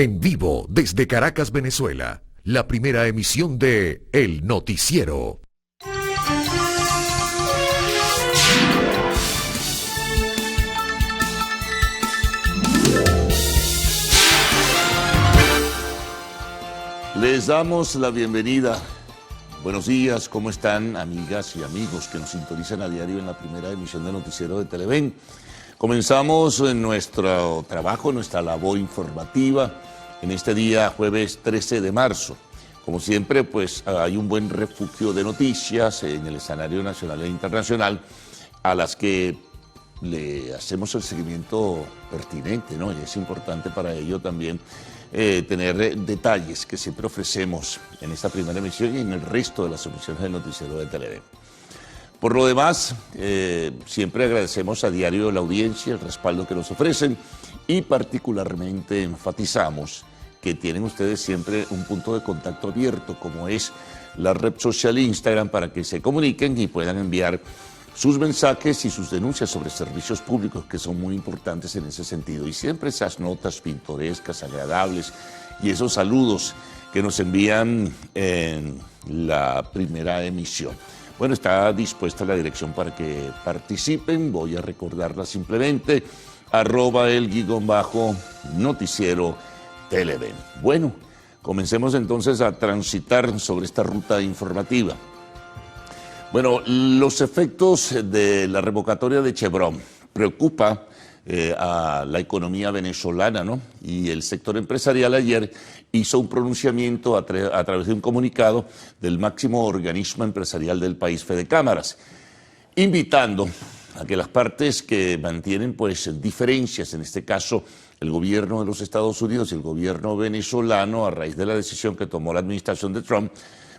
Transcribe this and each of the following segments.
En vivo desde Caracas, Venezuela, la primera emisión de El Noticiero. Les damos la bienvenida. Buenos días, ¿cómo están, amigas y amigos que nos sintonizan a diario en la primera emisión del Noticiero de Televen? Comenzamos nuestro trabajo, nuestra labor informativa en este día jueves 13 de marzo. Como siempre, pues hay un buen refugio de noticias en el escenario nacional e internacional a las que le hacemos el seguimiento pertinente, ¿no? Y es importante para ello también tener detalles que siempre ofrecemos en esta primera emisión y en el resto de las emisiones del Noticiero de Televen. Por lo demás, siempre agradecemos a diario la audiencia, el respaldo que nos ofrecen y particularmente enfatizamos que tienen ustedes siempre un punto de contacto abierto como es la red social Instagram para que se comuniquen y puedan enviar sus mensajes y sus denuncias sobre servicios públicos que son muy importantes en ese sentido. Y siempre esas notas pintorescas, agradables y esos saludos que nos envían en la primera emisión. Bueno, está dispuesta la dirección para que participen. Voy a recordarla simplemente, @el_noticiero Televen. Bueno, comencemos entonces a transitar sobre esta ruta informativa. Bueno, los efectos de la revocatoria de Chevron preocupa a la economía venezolana, ¿no? Y el sector empresarial ayer hizo un pronunciamiento a través de un comunicado del máximo organismo empresarial del país, Fedecámaras, invitando a que las partes que mantienen pues diferencias, en este caso el gobierno de los Estados Unidos y el gobierno venezolano, a raíz de la decisión que tomó la administración de Trump,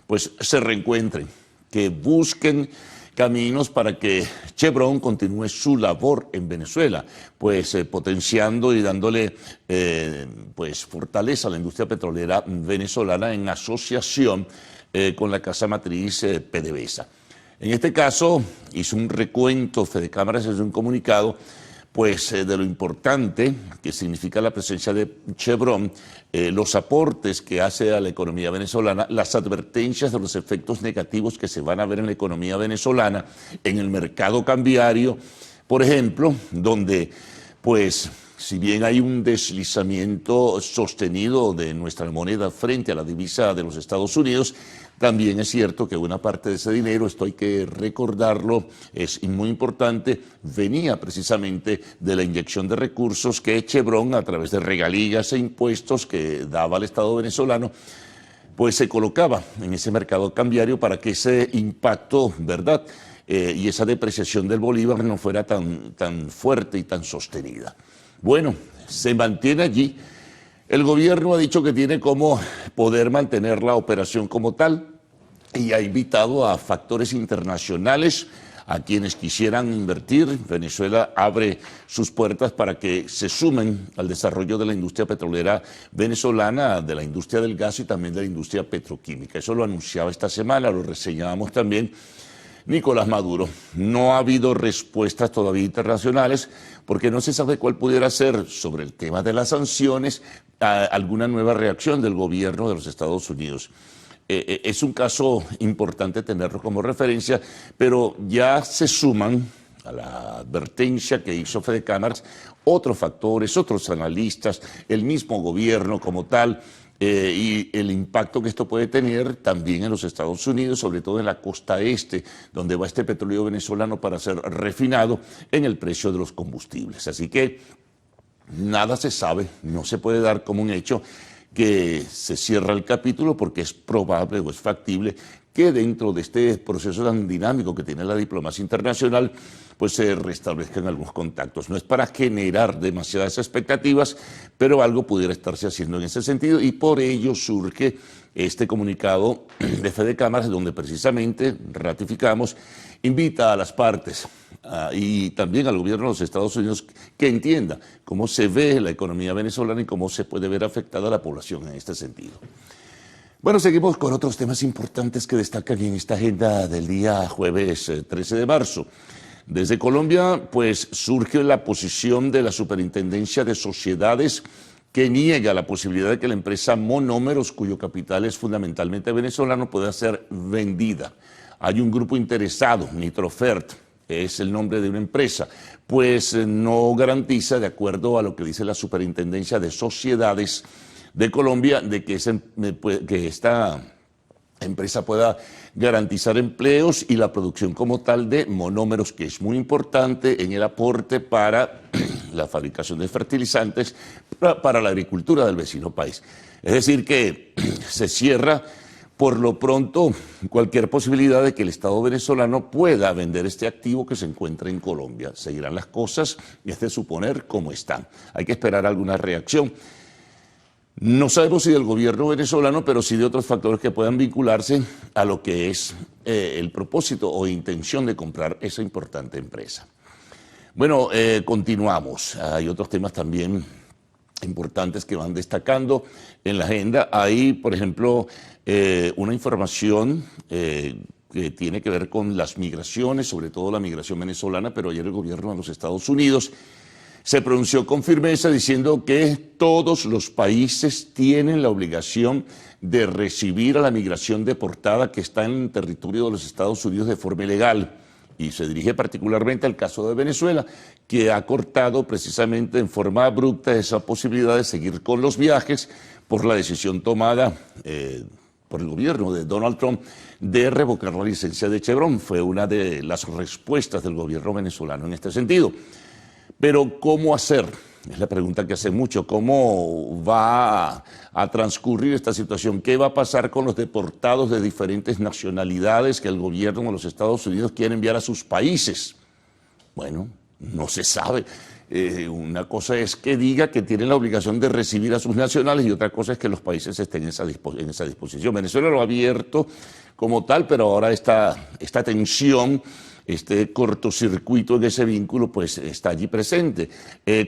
pues se reencuentren, que busquen caminos para que Chevron continúe su labor en Venezuela, pues potenciando y dándole pues fortaleza a la industria petrolera venezolana en asociación con la casa matriz PDVSA. En este caso hizo un recuento, Fedecámaras hizo un comunicado pues de lo importante que significa la presencia de Chevron, los aportes que hace a la economía venezolana, las advertencias de los efectos negativos que se van a ver en la economía venezolana, en el mercado cambiario, por ejemplo, donde pues si bien hay un deslizamiento sostenido de nuestra moneda frente a la divisa de los Estados Unidos, también es cierto que una parte de ese dinero, esto hay que recordarlo, es muy importante, venía precisamente de la inyección de recursos que Chevron, a través de regalías e impuestos que daba al Estado venezolano, pues se colocaba en ese mercado cambiario para que ese impacto, ¿verdad?, y esa depreciación del bolívar no fuera tan fuerte y tan sostenida. Bueno, se mantiene allí. El gobierno ha dicho que tiene cómo poder mantener la operación como tal y ha invitado a factores internacionales, a quienes quisieran invertir. Venezuela abre sus puertas para que se sumen al desarrollo de la industria petrolera venezolana, de la industria del gas y también de la industria petroquímica. Eso lo anunciaba esta semana, lo reseñábamos también Nicolás Maduro. No ha habido respuestas todavía internacionales porque no se sabe cuál pudiera ser sobre el tema de las sanciones alguna nueva reacción del gobierno de los Estados Unidos. Es un caso importante tenerlo como referencia, pero ya se suman a la advertencia que hizo Fedecámaras otros factores, otros analistas, el mismo gobierno como tal, y el impacto que esto puede tener también en los Estados Unidos, sobre todo en la costa este, donde va este petróleo venezolano para ser refinado en el precio de los combustibles. Así que nada se sabe, no se puede dar como un hecho que se cierra el capítulo porque es probable o es factible que dentro de este proceso tan dinámico que tiene la diplomacia internacional, pues se restablezcan algunos contactos. No es para generar demasiadas expectativas, pero algo pudiera estarse haciendo en ese sentido y por ello surge este comunicado de Fedecámaras donde precisamente ratificamos, invita a las partes y también al gobierno de los Estados Unidos que entienda cómo se ve la economía venezolana y cómo se puede ver afectada la población en este sentido. Bueno, seguimos con otros temas importantes que destacan en esta agenda del día jueves 13 de marzo. Desde Colombia, pues surge la posición de la Superintendencia de Sociedades que niega la posibilidad de que la empresa Monómeros, cuyo capital es fundamentalmente venezolano, pueda ser vendida. Hay un grupo interesado, Nitrofert, es el nombre de una empresa, pues no garantiza, de acuerdo a lo que dice la Superintendencia de Sociedades de Colombia, de que esta empresa pueda garantizar empleos y la producción como tal de monómeros, que es muy importante en el aporte para la fabricación de fertilizantes para la agricultura del vecino país. Es decir, que se cierra por lo pronto cualquier posibilidad de que el Estado venezolano pueda vender este activo que se encuentra en Colombia. Seguirán las cosas, y es de suponer, como están. Hay que esperar alguna reacción. No sabemos si del gobierno venezolano, pero sí de otros factores que puedan vincularse a lo que es el propósito o intención de comprar esa importante empresa. Bueno, continuamos. Hay otros temas también importantes que van destacando en la agenda. Hay, por ejemplo, una información que tiene que ver con las migraciones, sobre todo la migración venezolana, pero ayer el gobierno de los Estados Unidos se pronunció con firmeza diciendo que todos los países tienen la obligación de recibir a la migración deportada que está en el territorio de los Estados Unidos de forma ilegal. Y se dirige particularmente al caso de Venezuela, que ha cortado precisamente en forma abrupta esa posibilidad de seguir con los viajes por la decisión tomada por el gobierno de Donald Trump de revocar la licencia de Chevron. Fue una de las respuestas del gobierno venezolano en este sentido. Pero ¿cómo hacer? Es la pregunta que hace mucho. ¿Cómo va a transcurrir esta situación? ¿Qué va a pasar con los deportados de diferentes nacionalidades que el gobierno de los Estados Unidos quiere enviar a sus países? Bueno, no se sabe. Una cosa es que diga que tienen la obligación de recibir a sus nacionales y otra cosa es que los países estén en esa disposición. Venezuela lo ha abierto como tal, pero ahora esta tensión, este cortocircuito en ese vínculo, pues está allí presente.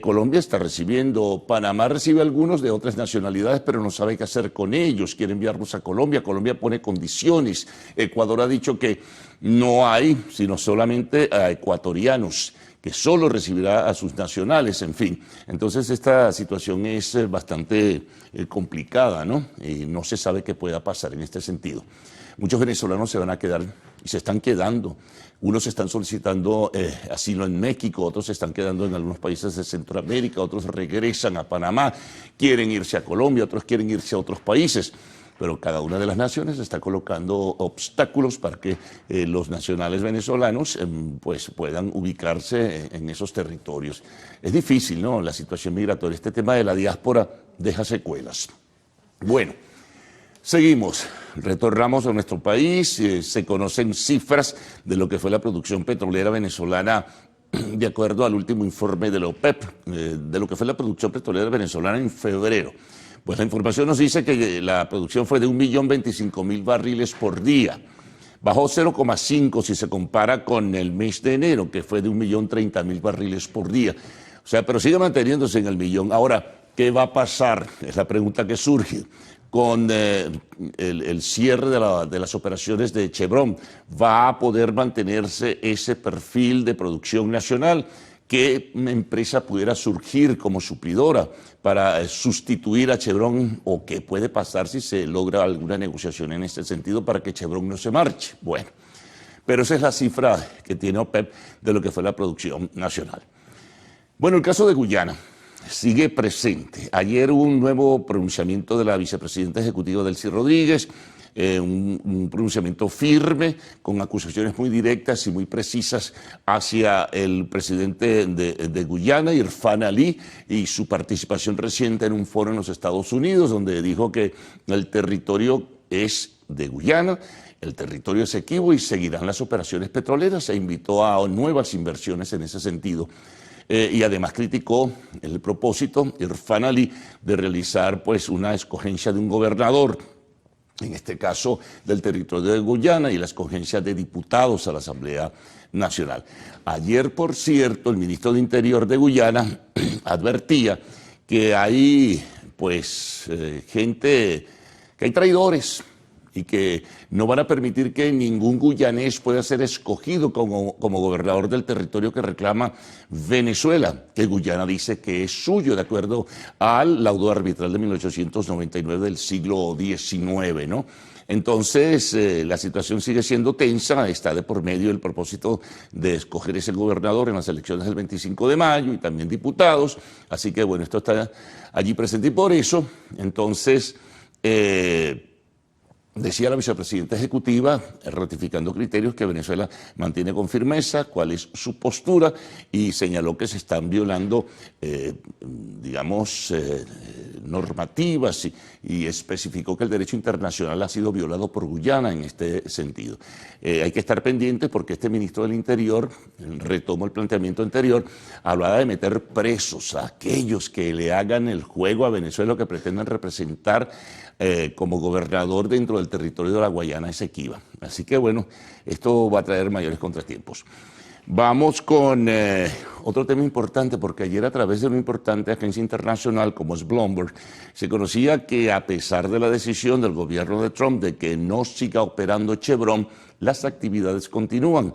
Colombia está recibiendo, Panamá recibe algunos de otras nacionalidades, pero no sabe qué hacer con ellos, quiere enviarlos a Colombia, Colombia pone condiciones, Ecuador ha dicho que no hay, sino solamente a ecuatorianos, que solo recibirá a sus nacionales, en fin. Entonces esta situación es bastante complicada, ¿no? Y no se sabe qué pueda pasar en este sentido. Muchos venezolanos se van a quedar y se están quedando. Unos están solicitando asilo en México, otros se están quedando en algunos países de Centroamérica, otros regresan a Panamá, quieren irse a Colombia, otros quieren irse a otros países. Pero cada una de las naciones está colocando obstáculos para que los nacionales venezolanos pues puedan ubicarse en esos territorios. Es difícil, ¿no?, la situación migratoria. Este tema de la diáspora deja secuelas. Bueno, seguimos, retornamos a nuestro país. Se conocen cifras de lo que fue la producción petrolera venezolana de acuerdo al último informe de la OPEP, de lo que fue la producción petrolera venezolana en febrero. Pues la información nos dice que la producción fue de 1.025.000 barriles por día. Bajó 0,5 si se compara con el mes de enero, que fue de 1.030.000 barriles por día. O sea, pero sigue manteniéndose en el millón. Ahora, ¿qué va a pasar? Es la pregunta que surge con el cierre de las operaciones de Chevron. ¿Va a poder mantenerse ese perfil de producción nacional? ¿Qué empresa pudiera surgir como suplidora para sustituir a Chevron, o qué puede pasar si se logra alguna negociación en este sentido para que Chevron no se marche? Bueno, pero esa es la cifra que tiene OPEP de lo que fue la producción nacional. Bueno, el caso de Guyana sigue presente. Ayer hubo un nuevo pronunciamiento de la vicepresidenta ejecutiva Delcy Rodríguez, un pronunciamiento firme, con acusaciones muy directas y muy precisas hacia el presidente de Guyana, Irfan Ali, y su participación reciente en un foro en los Estados Unidos, donde dijo que el territorio es de Guyana, el territorio es Esequibo y seguirán las operaciones petroleras, e invitó a nuevas inversiones en ese sentido. Y además criticó el propósito, Irfan Ali, de realizar pues una escogencia de un gobernador, en este caso del territorio de Guyana, y la escogencia de diputados a la Asamblea Nacional. Ayer, por cierto, el ministro de Interior de Guyana advertía que hay pues gente, que hay traidores, y que no van a permitir que ningún guyanés pueda ser escogido como gobernador del territorio que reclama Venezuela, que Guyana dice que es suyo de acuerdo al laudo arbitral de 1899 del siglo XIX, ¿no? Entonces, la situación sigue siendo tensa, está de por medio el propósito de escoger ese gobernador en las elecciones del 25 de mayo y también diputados, así que bueno, esto está allí presente y por eso, entonces, decía la vicepresidenta ejecutiva, ratificando criterios que Venezuela mantiene con firmeza, cuál es su postura, y señaló que se están violando, normativas y especificó que el derecho internacional ha sido violado por Guyana en este sentido. Hay que estar pendientes porque este ministro del Interior, retomo el planteamiento anterior, hablaba de meter presos a aquellos que le hagan el juego a Venezuela, que pretendan representar como gobernador dentro del territorio de la Guayana Esequiba. Así que bueno, esto va a traer mayores contratiempos. Vamos con otro tema importante, porque ayer a través de una importante agencia internacional como es Bloomberg, se conocía que a pesar de la decisión del gobierno de Trump de que no siga operando Chevron, las actividades continúan.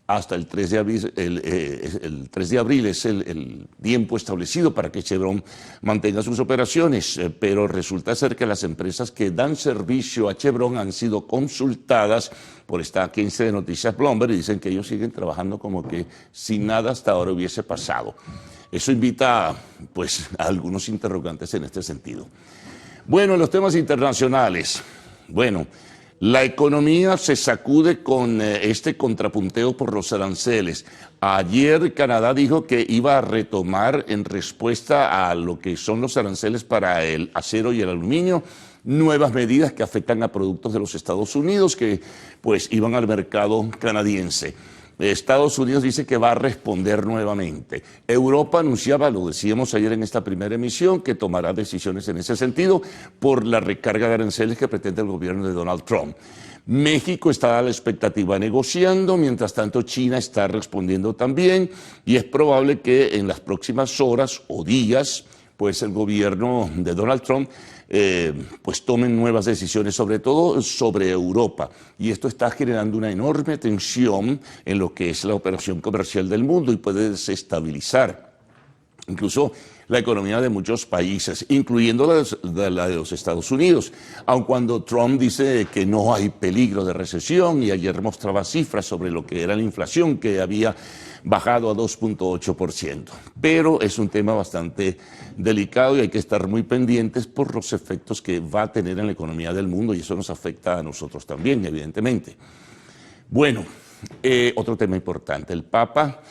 Hasta el 3 de abril, el 3 de abril es el tiempo establecido para que Chevron mantenga sus operaciones, pero resulta ser que las empresas que dan servicio a Chevron han sido consultadas por esta agencia de noticias Bloomberg y dicen que ellos siguen trabajando como que si nada hasta ahora hubiese pasado. Eso invita pues, a algunos interrogantes en este sentido. Bueno, en los temas internacionales, bueno, la economía se sacude con este contrapunteo por los aranceles. Ayer Canadá dijo que iba a retomar en respuesta a lo que son los aranceles para el acero y el aluminio, nuevas medidas que afectan a productos de los Estados Unidos que pues iban al mercado canadiense. Estados Unidos dice que va a responder nuevamente. Europa anunciaba, lo decíamos ayer en esta primera emisión, que tomará decisiones en ese sentido por la recarga de aranceles que pretende el gobierno de Donald Trump. México está a la expectativa negociando, mientras tanto China está respondiendo también y es probable que en las próximas horas o días pues el gobierno de Donald Trump pues tomen nuevas decisiones, sobre todo sobre Europa. Y esto está generando una enorme tensión en lo que es la operación comercial del mundo y puede desestabilizar incluso la economía de muchos países, incluyendo la de los Estados Unidos. Aun cuando Trump dice que no hay peligro de recesión y ayer mostraba cifras sobre lo que era la inflación, que había bajado a 2.8%. Pero es un tema bastante delicado y hay que estar muy pendientes por los efectos que va a tener en la economía del mundo y eso nos afecta a nosotros también, evidentemente. Bueno, otro tema importante, el Papa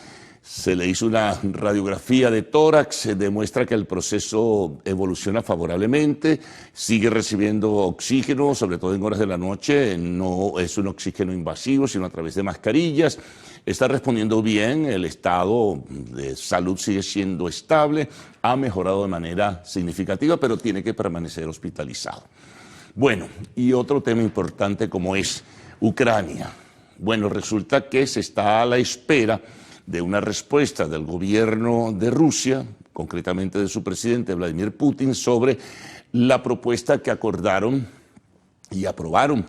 se le hizo una radiografía de tórax, se demuestra que el proceso evoluciona favorablemente, sigue recibiendo oxígeno, sobre todo en horas de la noche, no es un oxígeno invasivo, sino a través de mascarillas, está respondiendo bien, el estado de salud sigue siendo estable, ha mejorado de manera significativa, pero tiene que permanecer hospitalizado. Bueno, y otro tema importante como es Ucrania. Bueno, resulta que se está a la espera de una respuesta del gobierno de Rusia, concretamente de su presidente Vladimir Putin, sobre la propuesta que acordaron y aprobaron,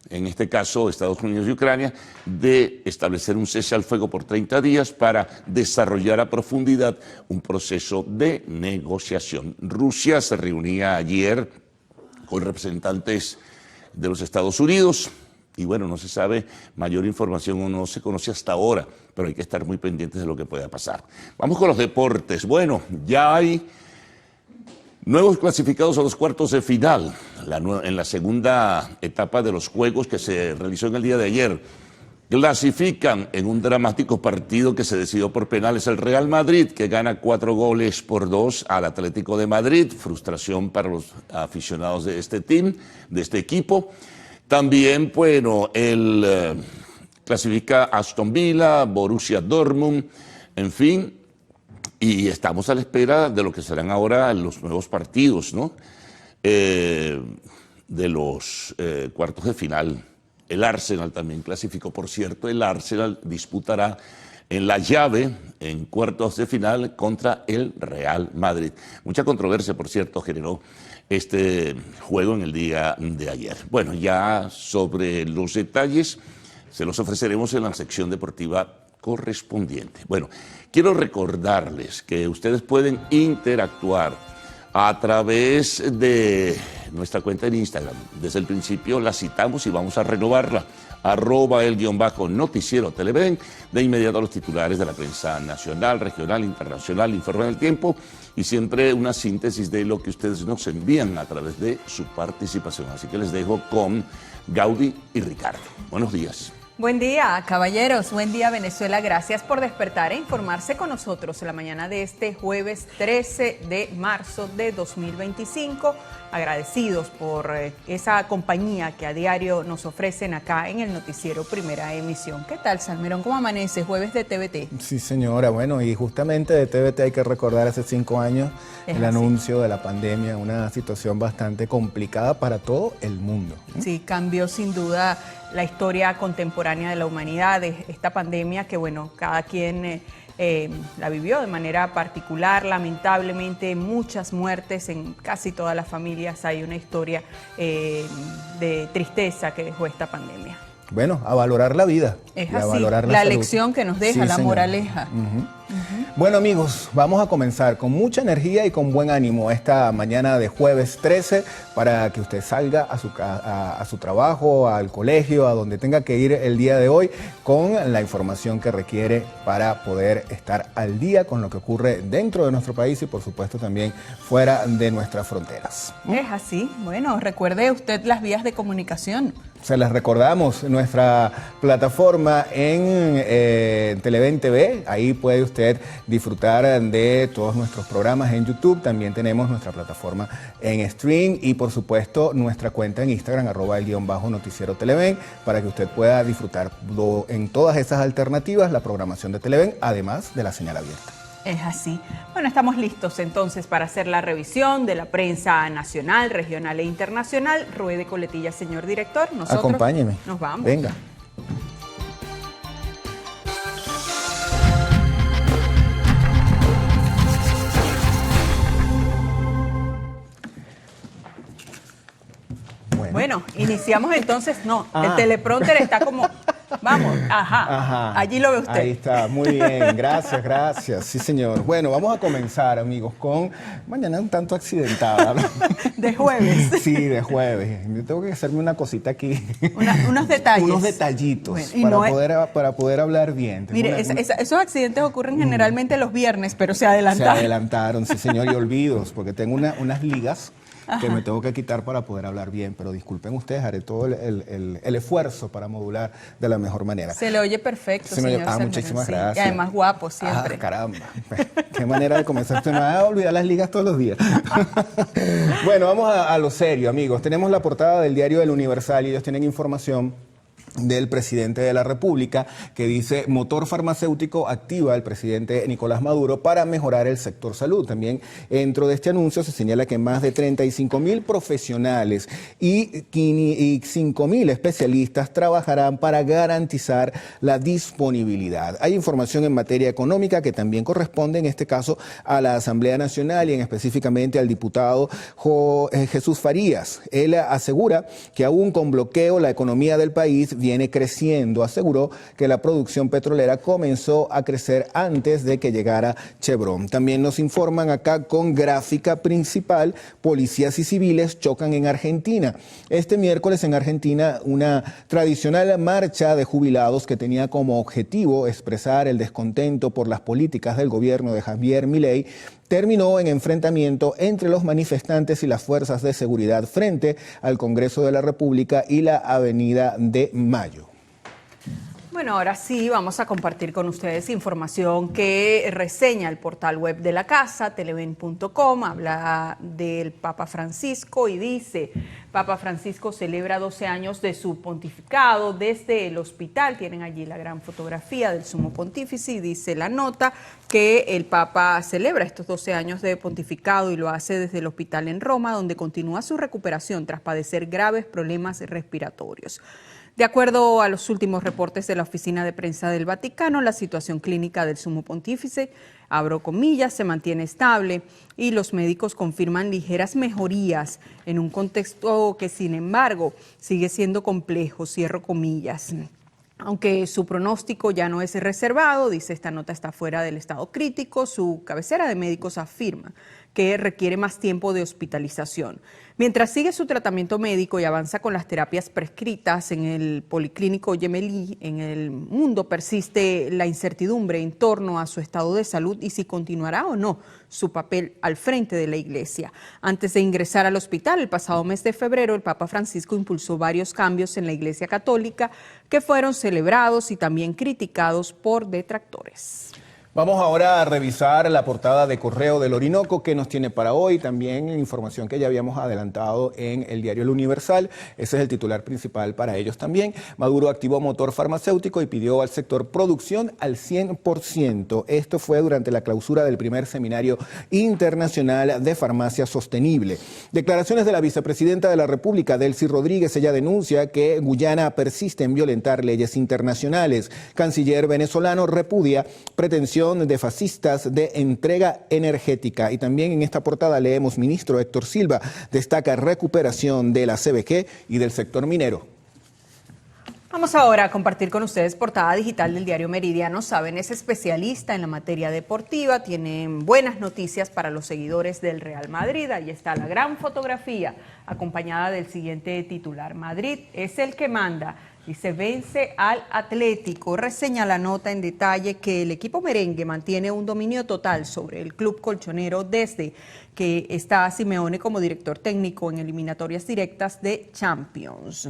en este caso Estados Unidos y Ucrania, de establecer un cese al fuego por 30 días para desarrollar a profundidad un proceso de negociación. Rusia se reunía ayer con representantes de los Estados Unidos, y bueno, no se sabe mayor información o no se conoce hasta ahora, pero hay que estar muy pendientes de lo que pueda pasar. Vamos con los deportes. Bueno, ya hay nuevos clasificados a los cuartos de final en la segunda etapa de los juegos que se realizó en el día de ayer. Clasifican en un dramático partido que se decidió por penales el Real Madrid, que gana 4-2 al Atlético de Madrid. Frustración para los aficionados de este de este equipo. También, bueno, clasifica Aston Villa, Borussia Dortmund, en fin, y estamos a la espera de lo que serán ahora los nuevos partidos, ¿no? De los cuartos de final. El Arsenal también clasificó, por cierto, el Arsenal disputará en la llave en cuartos de final contra el Real Madrid. Mucha controversia, por cierto, generó este juego en el día de ayer. Bueno, ya sobre los detalles se los ofreceremos en la sección deportiva correspondiente. Bueno, quiero recordarles que ustedes pueden interactuar a través de nuestra cuenta en Instagram. Desde el principio la citamos y vamos a renovarla. @el_noticiero Televen. De inmediato los titulares de la prensa nacional, regional, internacional, informe del tiempo y siempre una síntesis de lo que ustedes nos envían a través de su participación. Así que les dejo con Gaudí y Ricardo. Buenos días. Buen día, caballeros. Buen día, Venezuela. Gracias por despertar e informarse con nosotros en la mañana de este jueves 13 de marzo de 2025. Agradecidos por esa compañía que a diario nos ofrecen acá en el noticiero Primera Emisión. ¿Qué tal, Salmerón? ¿Cómo amanece? Jueves de TVT. Sí, señora. Bueno, y justamente de TVT hay que recordar hace 5 años el anuncio de la pandemia, una situación bastante complicada para todo el mundo. Sí, cambió sin duda la historia contemporánea de la humanidad, de esta pandemia que, bueno, cada quien la vivió de manera particular. Lamentablemente, muchas muertes en casi todas las familias. Hay una historia de tristeza que dejó esta pandemia. Bueno, a valorar la vida. Es así, la lección que nos deja, sí, la moraleja. Bueno, amigos, vamos a comenzar con mucha energía y con buen ánimo esta mañana de jueves 13 para que usted salga a su trabajo, al colegio, a donde tenga que ir el día de hoy con la información que requiere para poder estar al día con lo que ocurre dentro de nuestro país y por supuesto también fuera de nuestras fronteras. Es así. Bueno, recuerde usted las vías de comunicación. Se las recordamos, nuestra plataforma en Televen TV, ahí puede usted disfrutar de todos nuestros programas en YouTube, también tenemos nuestra plataforma en stream y por supuesto nuestra cuenta en Instagram, @el_noticiero Televen, para que usted pueda disfrutar en todas esas alternativas la programación de Televen, además de la señal abierta. Es así. Bueno, estamos listos entonces para hacer la revisión de la prensa nacional, regional e internacional. Ruede coletilla, señor director. Nosotros acompáñeme. Nos vamos. Venga. Bueno, iniciamos entonces. No, el teleprompter está como... Vamos, Ajá, allí lo ve usted. Ahí está, muy bien, gracias, sí señor. Bueno, vamos a comenzar, amigos, con mañana un tanto accidentada, ¿no? De jueves. Sí, de jueves. Yo tengo que hacerme una cosita aquí. Unos detalles. Unos detallitos, bueno, para poder hablar bien. Mire, esos accidentes ocurren generalmente los viernes, pero se adelantaron. Se adelantaron, sí señor, y olvidos, porque tengo unas ligas que me tengo que quitar para poder hablar bien, pero disculpen ustedes, haré todo el esfuerzo para modular de la mejor manera. Se le oye perfecto, señor Salmerón. Muchísimas gracias. Y además guapo siempre. Caramba, qué manera de comenzar. Se me va a olvidar las ligas todos los días. Bueno, vamos a lo serio, amigos. Tenemos la portada del diario El Universal y ellos tienen información del presidente de la República que dice: motor farmacéutico activa el presidente Nicolás Maduro para mejorar el sector salud. También dentro de este anuncio se señala que más de 35.000 profesionales y 5.000 especialistas trabajarán para garantizar la disponibilidad. Hay información en materia económica que también corresponde en este caso a la Asamblea Nacional y específicamente al diputado Jesús Farías. Él asegura que aún con bloqueo la economía del país viene creciendo. Aseguró que la producción petrolera comenzó a crecer antes de que llegara Chevron. También nos informan acá con gráfica principal: policías y civiles chocan en Argentina. Este miércoles en Argentina, una tradicional marcha de jubilados que tenía como objetivo expresar el descontento por las políticas del gobierno de Javier Milei terminó en enfrentamiento entre los manifestantes y las fuerzas de seguridad frente al Congreso de la República y la Avenida de Mayo. Bueno, ahora sí vamos a compartir con ustedes información que reseña el portal web de la casa, televen.com, habla del Papa Francisco y dice: Papa Francisco celebra 12 años de su pontificado desde el hospital. Tienen allí la gran fotografía del sumo pontífice y dice la nota que el Papa celebra estos 12 años de pontificado y lo hace desde el hospital en Roma, donde continúa su recuperación tras padecer graves problemas respiratorios. De acuerdo a los últimos reportes de la Oficina de Prensa del Vaticano, la situación clínica del sumo pontífice, abro comillas, se mantiene estable y los médicos confirman ligeras mejorías en un contexto que, sin embargo, sigue siendo complejo, cierro comillas. Aunque su pronóstico ya no es reservado, dice esta nota está fuera del estado crítico, su cabecera de médicos afirma que requiere más tiempo de hospitalización. Mientras sigue su tratamiento médico y avanza con las terapias prescritas en el Policlínico Gemelli, en el mundo persiste la incertidumbre en torno a su estado de salud y si continuará o no su papel al frente de la Iglesia. Antes de ingresar al hospital, el pasado mes de febrero, el Papa Francisco impulsó varios cambios en la Iglesia Católica que fueron celebrados y también criticados por detractores. Vamos ahora a revisar la portada de Correo del Orinoco que nos tiene para hoy, también información que ya habíamos adelantado en el diario El Universal. Ese es el titular principal para ellos también. Maduro activó motor farmacéutico y pidió al sector producción al 100%. Esto fue durante la clausura del primer seminario internacional de farmacia sostenible. Declaraciones de la vicepresidenta de la República, Delcy Rodríguez. Ella denuncia que Guyana persiste en violentar leyes internacionales. Canciller venezolano repudia pretensión de fascistas de entrega energética. Y también en esta portada leemos: ministro Héctor Silva destaca recuperación de la CBG y del sector minero. Vamos ahora a compartir con ustedes portada digital del diario Meridiano. Saben, es especialista en la materia deportiva, tienen buenas noticias para los seguidores del Real Madrid. Ahí está la gran fotografía acompañada del siguiente titular: Madrid es el que manda. Dice, vence al Atlético. Reseña la nota en detalle que el equipo merengue mantiene un dominio total sobre el club colchonero desde que está Simeone como director técnico en eliminatorias directas de Champions.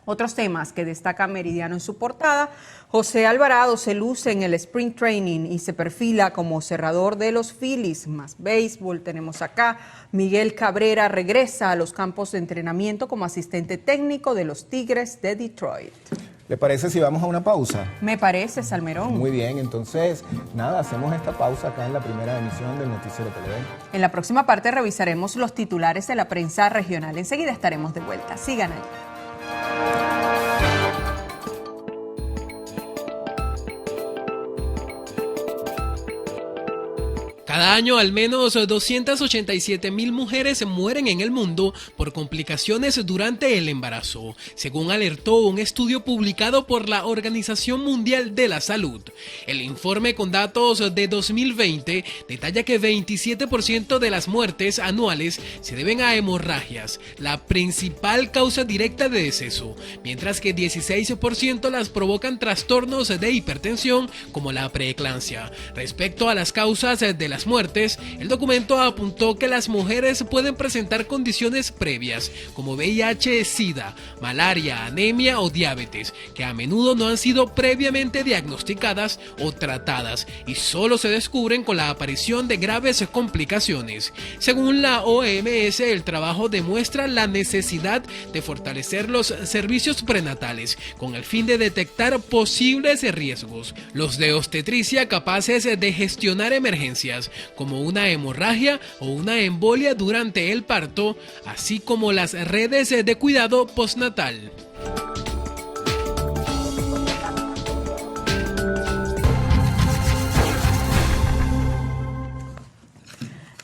Otros temas que destaca Meridiano en su portada: José Alvarado se luce en el Spring Training y se perfila como cerrador de los Phillies. Más béisbol tenemos acá. Miguel Cabrera regresa a los campos de entrenamiento como asistente técnico de los Tigres de Detroit. ¿Le parece si vamos a una pausa? Me parece, Salmerón. Muy bien, entonces, nada, hacemos esta pausa acá en la primera emisión del Noticiero Televen. En la próxima parte revisaremos los titulares de la prensa regional. Enseguida estaremos de vuelta. Sigan ahí. Cada año al menos 287,000 mujeres mueren en el mundo por complicaciones durante el embarazo, según alertó un estudio publicado por la Organización Mundial de la Salud. El informe con datos de 2020 detalla que 27% de las muertes anuales se deben a hemorragias, la principal causa directa de deceso, mientras que 16% las provocan trastornos de hipertensión como la preeclampsia. Respecto a las causas de las muertes, el documento apuntó que las mujeres pueden presentar condiciones previas como VIH, SIDA, malaria, anemia o diabetes, que a menudo no han sido previamente diagnosticadas o tratadas y solo se descubren con la aparición de graves complicaciones. Según la OMS, el trabajo demuestra la necesidad de fortalecer los servicios prenatales con el fin de detectar posibles riesgos, los de obstetricia capaces de gestionar emergencias como una hemorragia o una embolia durante el parto, así como las redes de cuidado postnatal.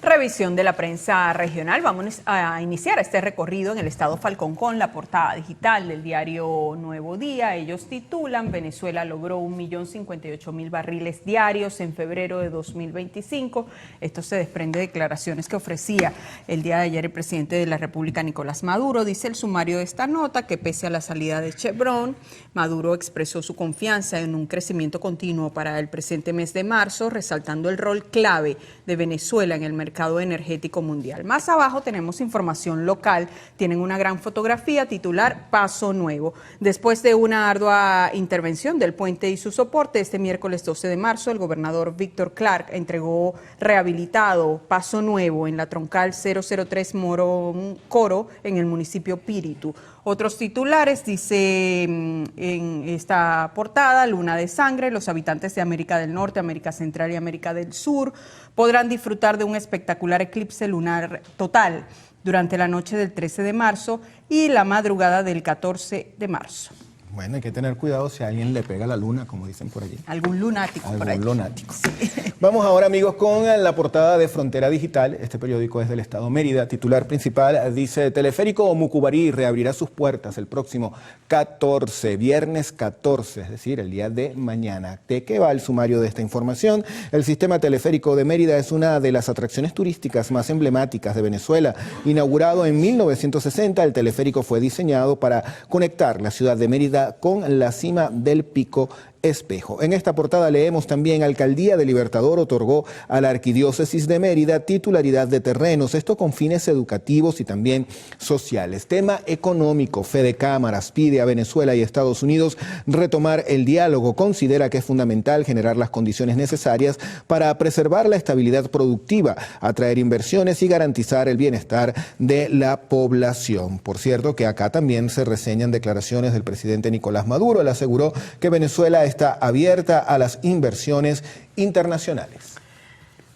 Revisión de la prensa regional. Vamos a iniciar este recorrido en el estado Falcón con la portada digital del diario Nuevo Día. Ellos titulan: Venezuela logró 1.058.000 barriles diarios en febrero de 2025. Esto se desprende de declaraciones que ofrecía el día de ayer el presidente de la República, Nicolás Maduro. Dice el sumario de esta nota que pese a la salida de Chevron, Maduro expresó su confianza en un crecimiento continuo para el presente mes de marzo, resaltando el rol clave de Venezuela en el mercado energético mundial. Más abajo tenemos información local. Tienen una gran fotografía titular Paso Nuevo. Después de una ardua intervención del puente y su soporte, este miércoles 12 de marzo, el gobernador Víctor Clark entregó rehabilitado Paso Nuevo en la troncal 003 Morón Coro en el municipio Píritu. Otros titulares, dice en esta portada: Luna de sangre, los habitantes de América del Norte, América Central y América del Sur podrán disfrutar de un espectacular eclipse lunar total durante la noche del 13 de marzo y la madrugada del 14 de marzo. Bueno, hay que tener cuidado si a alguien le pega la luna, como dicen por allí. Algún lunático por allí. Algún lunático. Sí. Vamos ahora, amigos, con la portada de Frontera Digital. Este periódico es del estado Mérida. Titular principal dice: Teleférico Mucubarí reabrirá sus puertas el próximo 14, viernes 14, es decir, el día de mañana. ¿De qué va el sumario de esta información? El sistema teleférico de Mérida es una de las atracciones turísticas más emblemáticas de Venezuela. Inaugurado en 1960, el teleférico fue diseñado para conectar la ciudad de Mérida con la cima del Pico Espejo. En esta portada leemos también: Alcaldía de Libertador otorgó a la Arquidiócesis de Mérida titularidad de terrenos, esto con fines educativos y también sociales. Tema económico: Fede Cámaras pide a Venezuela y Estados Unidos retomar el diálogo. Considera que es fundamental generar las condiciones necesarias para preservar la estabilidad productiva, atraer inversiones y garantizar el bienestar de la población. Por cierto, que acá también se reseñan declaraciones del presidente Nicolás Maduro. Él aseguró que Venezuela está abierta a las inversiones internacionales.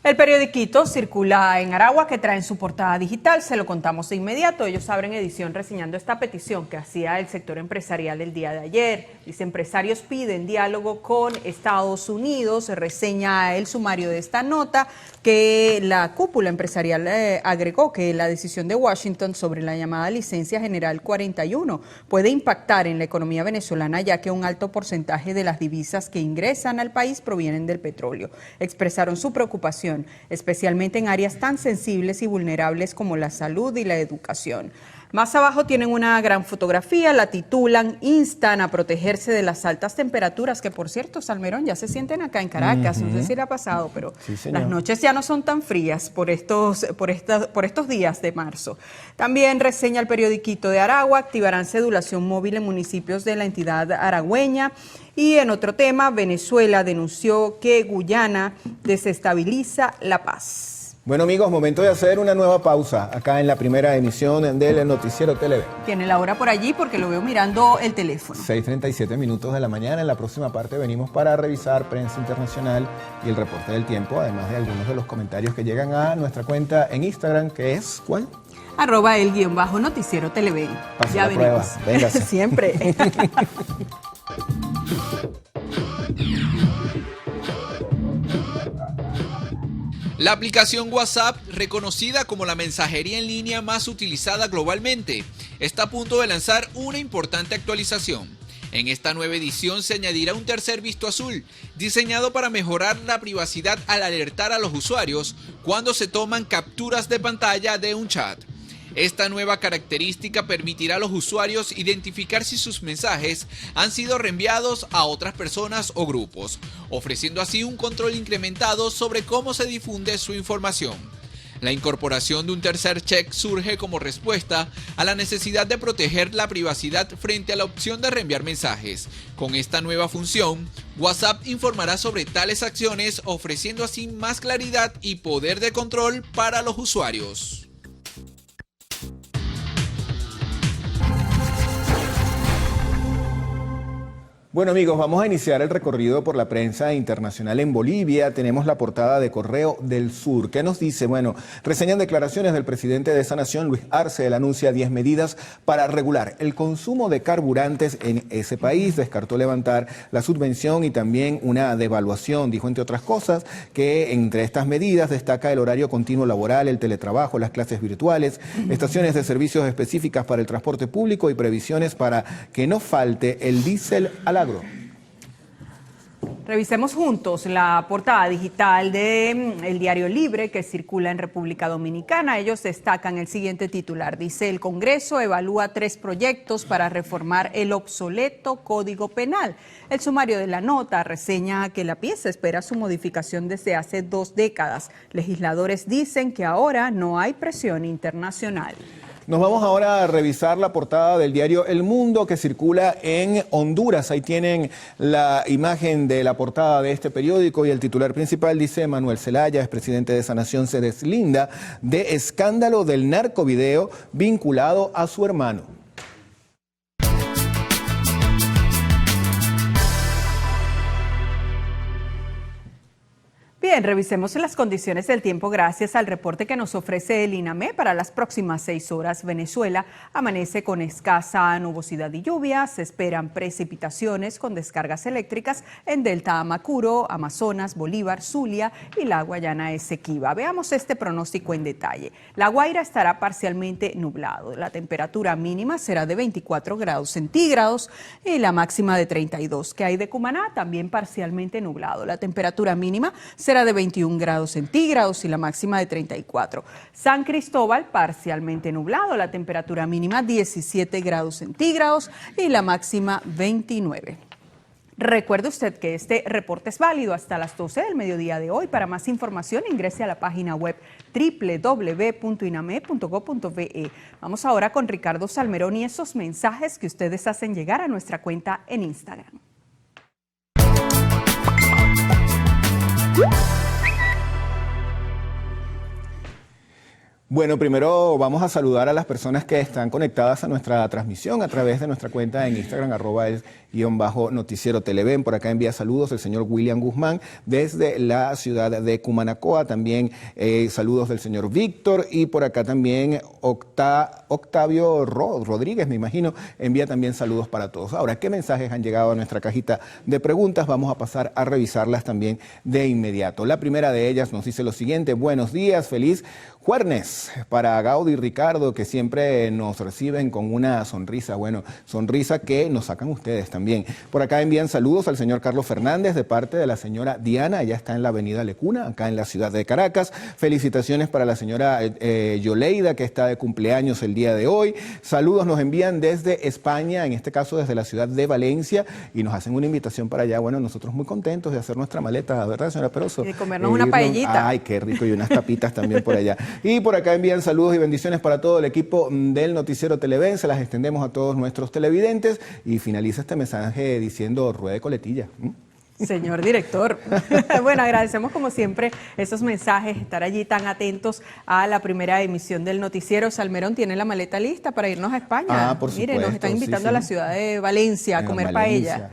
El periodiquito circula en Aragua, que trae en su portada digital. Se lo contamos de inmediato. Ellos abren edición reseñando esta petición que hacía el sector empresarial el día de ayer. Dice: empresarios piden diálogo con Estados Unidos. Se reseña el sumario de esta nota que la cúpula empresarial agregó que la decisión de Washington sobre la llamada licencia general 41 puede impactar en la economía venezolana, ya que un alto porcentaje de las divisas que ingresan al país provienen del petróleo. Expresaron su preocupación, especialmente en áreas tan sensibles y vulnerables como la salud y la educación. Más abajo tienen una gran fotografía, la titulan: instan a protegerse de las altas temperaturas, que por cierto, Salmerón, ya se sienten acá en Caracas, no sé si le ha pasado, pero sí, las noches ya no son tan frías por estos días de marzo. También reseña el periodiquito de Aragua: activarán cedulación móvil en municipios de la entidad aragüeña. Y en otro tema, Venezuela denunció que Guyana desestabiliza la paz. Bueno, amigos, momento de hacer una nueva pausa acá en la primera emisión del Noticiero Televen. Tiene la hora por allí porque lo veo mirando el teléfono. 6:37 minutos de la mañana. En la próxima parte venimos para revisar prensa internacional y el reporte del tiempo, además de algunos de los comentarios que llegan a nuestra cuenta en Instagram, que es ¿cuál? @el_noticiero Televen. Pase ya la venimos. Prueba. Véngase. Siempre. La aplicación WhatsApp, reconocida como la mensajería en línea más utilizada globalmente, está a punto de lanzar una importante actualización. En esta nueva edición se añadirá un tercer visto azul, diseñado para mejorar la privacidad al alertar a los usuarios cuando se toman capturas de pantalla de un chat. Esta nueva característica permitirá a los usuarios identificar si sus mensajes han sido reenviados a otras personas o grupos, ofreciendo así un control incrementado sobre cómo se difunde su información. La incorporación de un tercer check surge como respuesta a la necesidad de proteger la privacidad frente a la opción de reenviar mensajes. Con esta nueva función, WhatsApp informará sobre tales acciones, ofreciendo así más claridad y poder de control para los usuarios. Bueno, amigos, vamos a iniciar el recorrido por la prensa internacional en Bolivia. Tenemos la portada de Correo del Sur. ¿Qué nos dice? Bueno, reseñan declaraciones del presidente de esa nación, Luis Arce. Él anuncia 10 medidas para regular el consumo de carburantes en ese país. Descartó levantar la subvención y también una devaluación. Dijo, entre otras cosas, que entre estas medidas destaca el horario continuo laboral, el teletrabajo, las clases virtuales, estaciones de servicios específicas para el transporte público y previsiones para que no falte el diésel al agro. Revisemos juntos la portada digital del Diario Libre, que circula en República Dominicana. Ellos destacan el siguiente titular. Dice: el Congreso evalúa 3 proyectos para reformar el obsoleto Código Penal. El sumario de la nota reseña que la pieza espera su modificación desde hace 2 décadas. Legisladores dicen que ahora no hay presión internacional. Nos vamos ahora a revisar la portada del diario El Mundo, que circula en Honduras. Ahí tienen la imagen de la portada de este periódico y el titular principal dice: Manuel Zelaya, expresidente de esa nación, se deslinda de escándalo del narcovideo vinculado a su hermano. Bien, revisemos las condiciones del tiempo gracias al reporte que nos ofrece el INAME para las próximas 6 horas. Venezuela amanece con escasa nubosidad y lluvia. Se esperan precipitaciones con descargas eléctricas en Delta Amacuro, Amazonas, Bolívar, Zulia y la Guayana Esequiba. Veamos este pronóstico en detalle. La Guaira estará parcialmente nublado. La temperatura mínima será de 24 grados centígrados y la máxima de 32. ¿Qué hay de Cumaná? También parcialmente nublado. La temperatura mínima será de 21 grados centígrados y la máxima de 34. San Cristóbal, parcialmente nublado, la temperatura mínima 17 grados centígrados y la máxima 29. Recuerde usted que este reporte es válido hasta las 12 del mediodía de hoy. Para más información ingrese a la página web www.iname.gov.be. Vamos ahora con Ricardo Salmerón y esos mensajes que ustedes hacen llegar a nuestra cuenta en Instagram. Bueno, primero vamos a saludar a las personas que están conectadas a nuestra transmisión a través de nuestra cuenta en Instagram, @el_noticiero Televen. Por acá envía saludos el señor William Guzmán desde la ciudad de Cumanacoa. También saludos del señor Víctor. Y por acá también Octavio Rodríguez, me imagino, envía también saludos para todos. Ahora, ¿qué mensajes han llegado a nuestra cajita de preguntas? Vamos a pasar a revisarlas también de inmediato. La primera de ellas nos dice lo siguiente: buenos días, feliz jueves para Gaudi y Ricardo, que siempre nos reciben con una sonrisa. Bueno, sonrisa que nos sacan ustedes también. Por acá envían saludos al señor Carlos Fernández de parte de la señora Diana. Ella está en la avenida Lecuna, acá en la ciudad de Caracas. Felicitaciones para la señora Yoleida, que está de cumpleaños el día de hoy. Saludos nos envían desde España, en este caso desde la ciudad de Valencia, y nos hacen una invitación para allá. Bueno, nosotros muy contentos de hacer nuestra maleta, ¿verdad, señora Peroso? Y de comernos una paellita. Ay, qué rico, y unas tapitas también por allá. Y por acá envían saludos y bendiciones para todo el equipo del Noticiero Televen. Se las extendemos a todos nuestros televidentes y finaliza este mensaje diciendo ruede coletilla. Señor director, bueno, agradecemos como siempre esos mensajes, estar allí tan atentos a la primera emisión del noticiero. Salmerón tiene la maleta lista para irnos a España. Por supuesto. Mire, nos están invitando a la ciudad de Valencia a comer paella.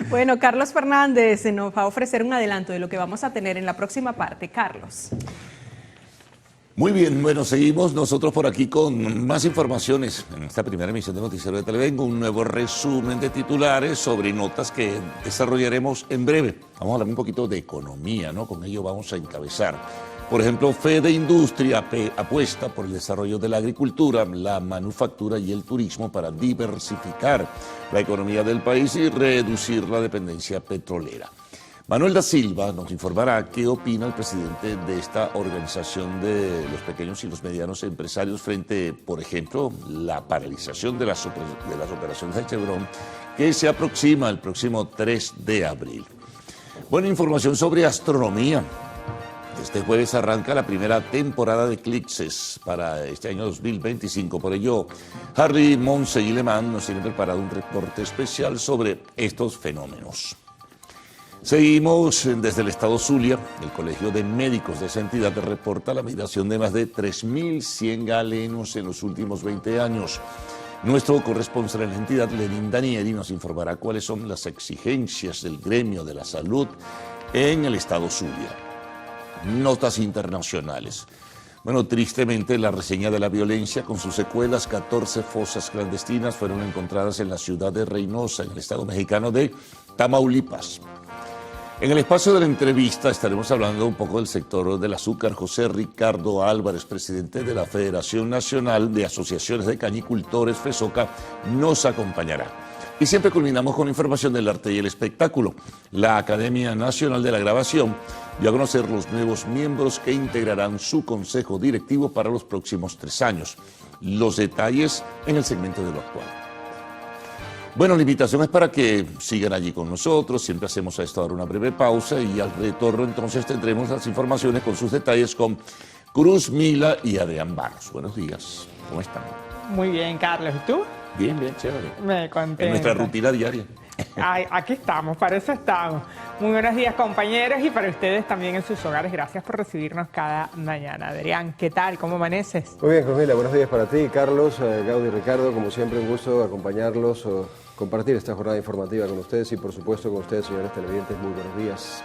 Bueno, Carlos Fernández nos va a ofrecer un adelanto de lo que vamos a tener en la próxima parte. Carlos. Muy bien, bueno, seguimos nosotros por aquí con más informaciones en esta primera emisión de Noticiero de Televen, un nuevo resumen de titulares sobre notas que desarrollaremos en breve. Vamos a hablar un poquito de economía, ¿no? Con ello vamos a encabezar. Por ejemplo, Fede Industria apuesta por el desarrollo de la agricultura, la manufactura y el turismo para diversificar la economía del país y reducir la dependencia petrolera. Manuel da Silva nos informará qué opina el presidente de esta organización de los pequeños y los medianos empresarios frente, por ejemplo, la paralización de las operaciones de Chevron que se aproxima el próximo 3 de abril. Buena información sobre astronomía. Este jueves arranca la primera temporada de eclipses para este año 2025. Por ello, Harry Monseguileman nos tiene preparado un reporte especial sobre estos fenómenos. Seguimos desde el estado Zulia. El Colegio de Médicos de esa entidad reporta la migración de más de 3.100 galenos en los últimos 20 años. Nuestro corresponsal en la entidad, Lenín Danieli, nos informará cuáles son las exigencias del gremio de la salud en el estado Zulia. Notas internacionales. Bueno, tristemente la reseña de la violencia con sus secuelas, 14 fosas clandestinas fueron encontradas en la ciudad de Reynosa, en el estado mexicano de Tamaulipas. En el espacio de la entrevista estaremos hablando un poco del sector del azúcar. José Ricardo Álvarez, presidente de la Federación Nacional de Asociaciones de Cañicultores, FESOCA, nos acompañará. Y siempre culminamos con información del arte y el espectáculo. La Academia Nacional de la Grabación dio a conocer los nuevos miembros que integrarán su consejo directivo para los próximos 3 años. Los detalles en el segmento de lo actual. Bueno, la invitación es para que sigan allí con nosotros. Siempre hacemos a esto ahora una breve pausa y al retorno entonces tendremos las informaciones con sus detalles con Cruz Mila y Adrián Barros. Buenos días, ¿cómo están? Muy bien, Carlos. ¿Y tú? Bien, bien, chévere. Me contento. En nuestra rutina diaria. Ay, aquí estamos, para eso estamos. Muy buenos días, compañeros, y para ustedes también en sus hogares. Gracias por recibirnos cada mañana. Adrián, ¿qué tal? ¿Cómo amaneces? Muy bien, Cruzmila, buenos días para ti, Carlos, Gaudi y Ricardo. Como siempre, un gusto acompañarlos, compartir esta jornada informativa con ustedes y, por supuesto, con ustedes, señores televidentes. Muy buenos días.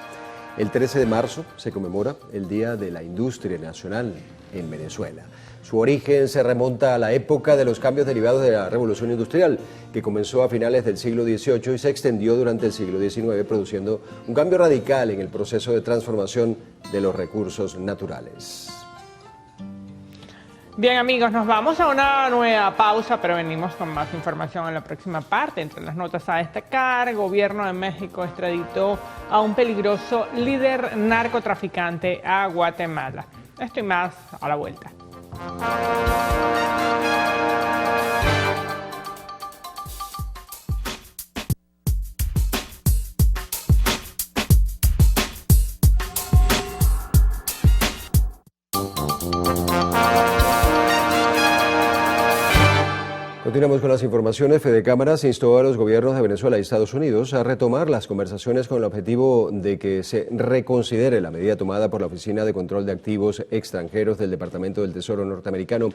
El 13 de marzo se conmemora el Día de la Industria Nacional en Venezuela. Su origen se remonta a la época de los cambios derivados de la Revolución Industrial, que comenzó a finales del siglo XVIII y se extendió durante el siglo XIX, produciendo un cambio radical en el proceso de transformación de los recursos naturales. Bien, amigos, nos vamos a una nueva pausa, pero venimos con más información en la próxima parte. Entre las notas a destacar, el gobierno de México extraditó a un peligroso líder narcotraficante a Guatemala. Esto y más a la vuelta. Continuamos con las informaciones. Fede Cámaras instó a los gobiernos de Venezuela y Estados Unidos a retomar las conversaciones con el objetivo de que se reconsidere la medida tomada por la Oficina de Control de Activos Extranjeros del Departamento del Tesoro norteamericano,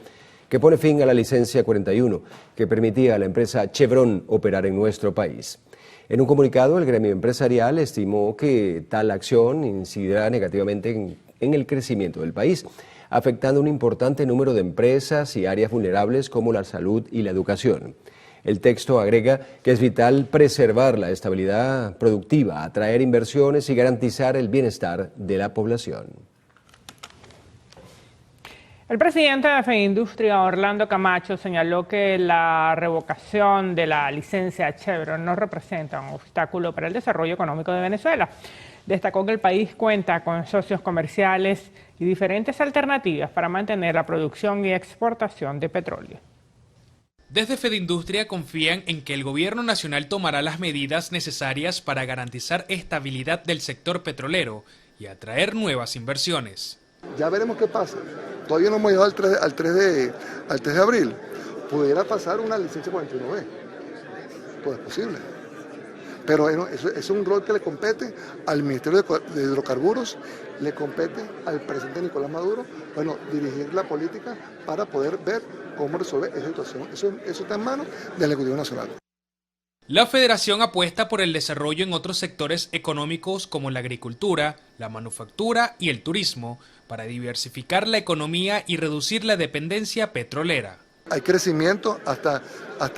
que pone fin a la licencia 41, que permitía a la empresa Chevron operar en nuestro país. En un comunicado, el gremio empresarial estimó que tal acción incidirá negativamente en el crecimiento del país, afectando un importante número de empresas y áreas vulnerables como la salud y la educación. El texto agrega que es vital preservar la estabilidad productiva, atraer inversiones y garantizar el bienestar de la población. El presidente de FEINDUSTRIA, Orlando Camacho, señaló que la revocación de la licencia Chevron no representa un obstáculo para el desarrollo económico de Venezuela. Destacó que el país cuenta con socios comerciales y diferentes alternativas para mantener la producción y exportación de petróleo. Desde FEDINDUSTRIA confían en que el gobierno nacional tomará las medidas necesarias para garantizar estabilidad del sector petrolero y atraer nuevas inversiones. Ya veremos qué pasa. Todavía no hemos llegado al 3 de abril. Pudiera pasar una licencia 41B. Todo es posible. Pero eso es un rol que le compete al Ministerio de Hidrocarburos, le compete al presidente Nicolás Maduro, dirigir la política para poder ver cómo resolver esa situación. Eso está en manos del Ejecutivo Nacional. La Federación apuesta por el desarrollo en otros sectores económicos como la agricultura, la manufactura y el turismo, para diversificar la economía y reducir la dependencia petrolera. Hay crecimiento, hasta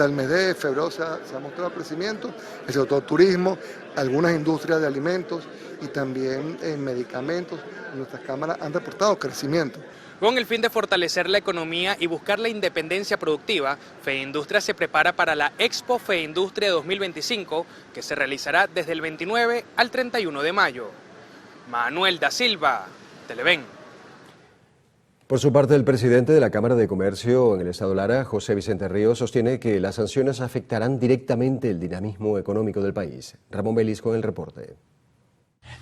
el mes de febrero se ha mostrado crecimiento, el sector turismo, algunas industrias de alimentos y también en medicamentos. Nuestras cámaras han reportado crecimiento. Con el fin de fortalecer la economía y buscar la independencia productiva, FEINDUSTRIA se prepara para la Expo FEINDUSTRIA 2025, que se realizará desde el 29 al 31 de mayo. Manuel da Silva, Televen. Por su parte, el presidente de la Cámara de Comercio en el Estado Lara, José Vicente Ríos, sostiene que las sanciones afectarán directamente el dinamismo económico del país. Ramón Belis con el reporte.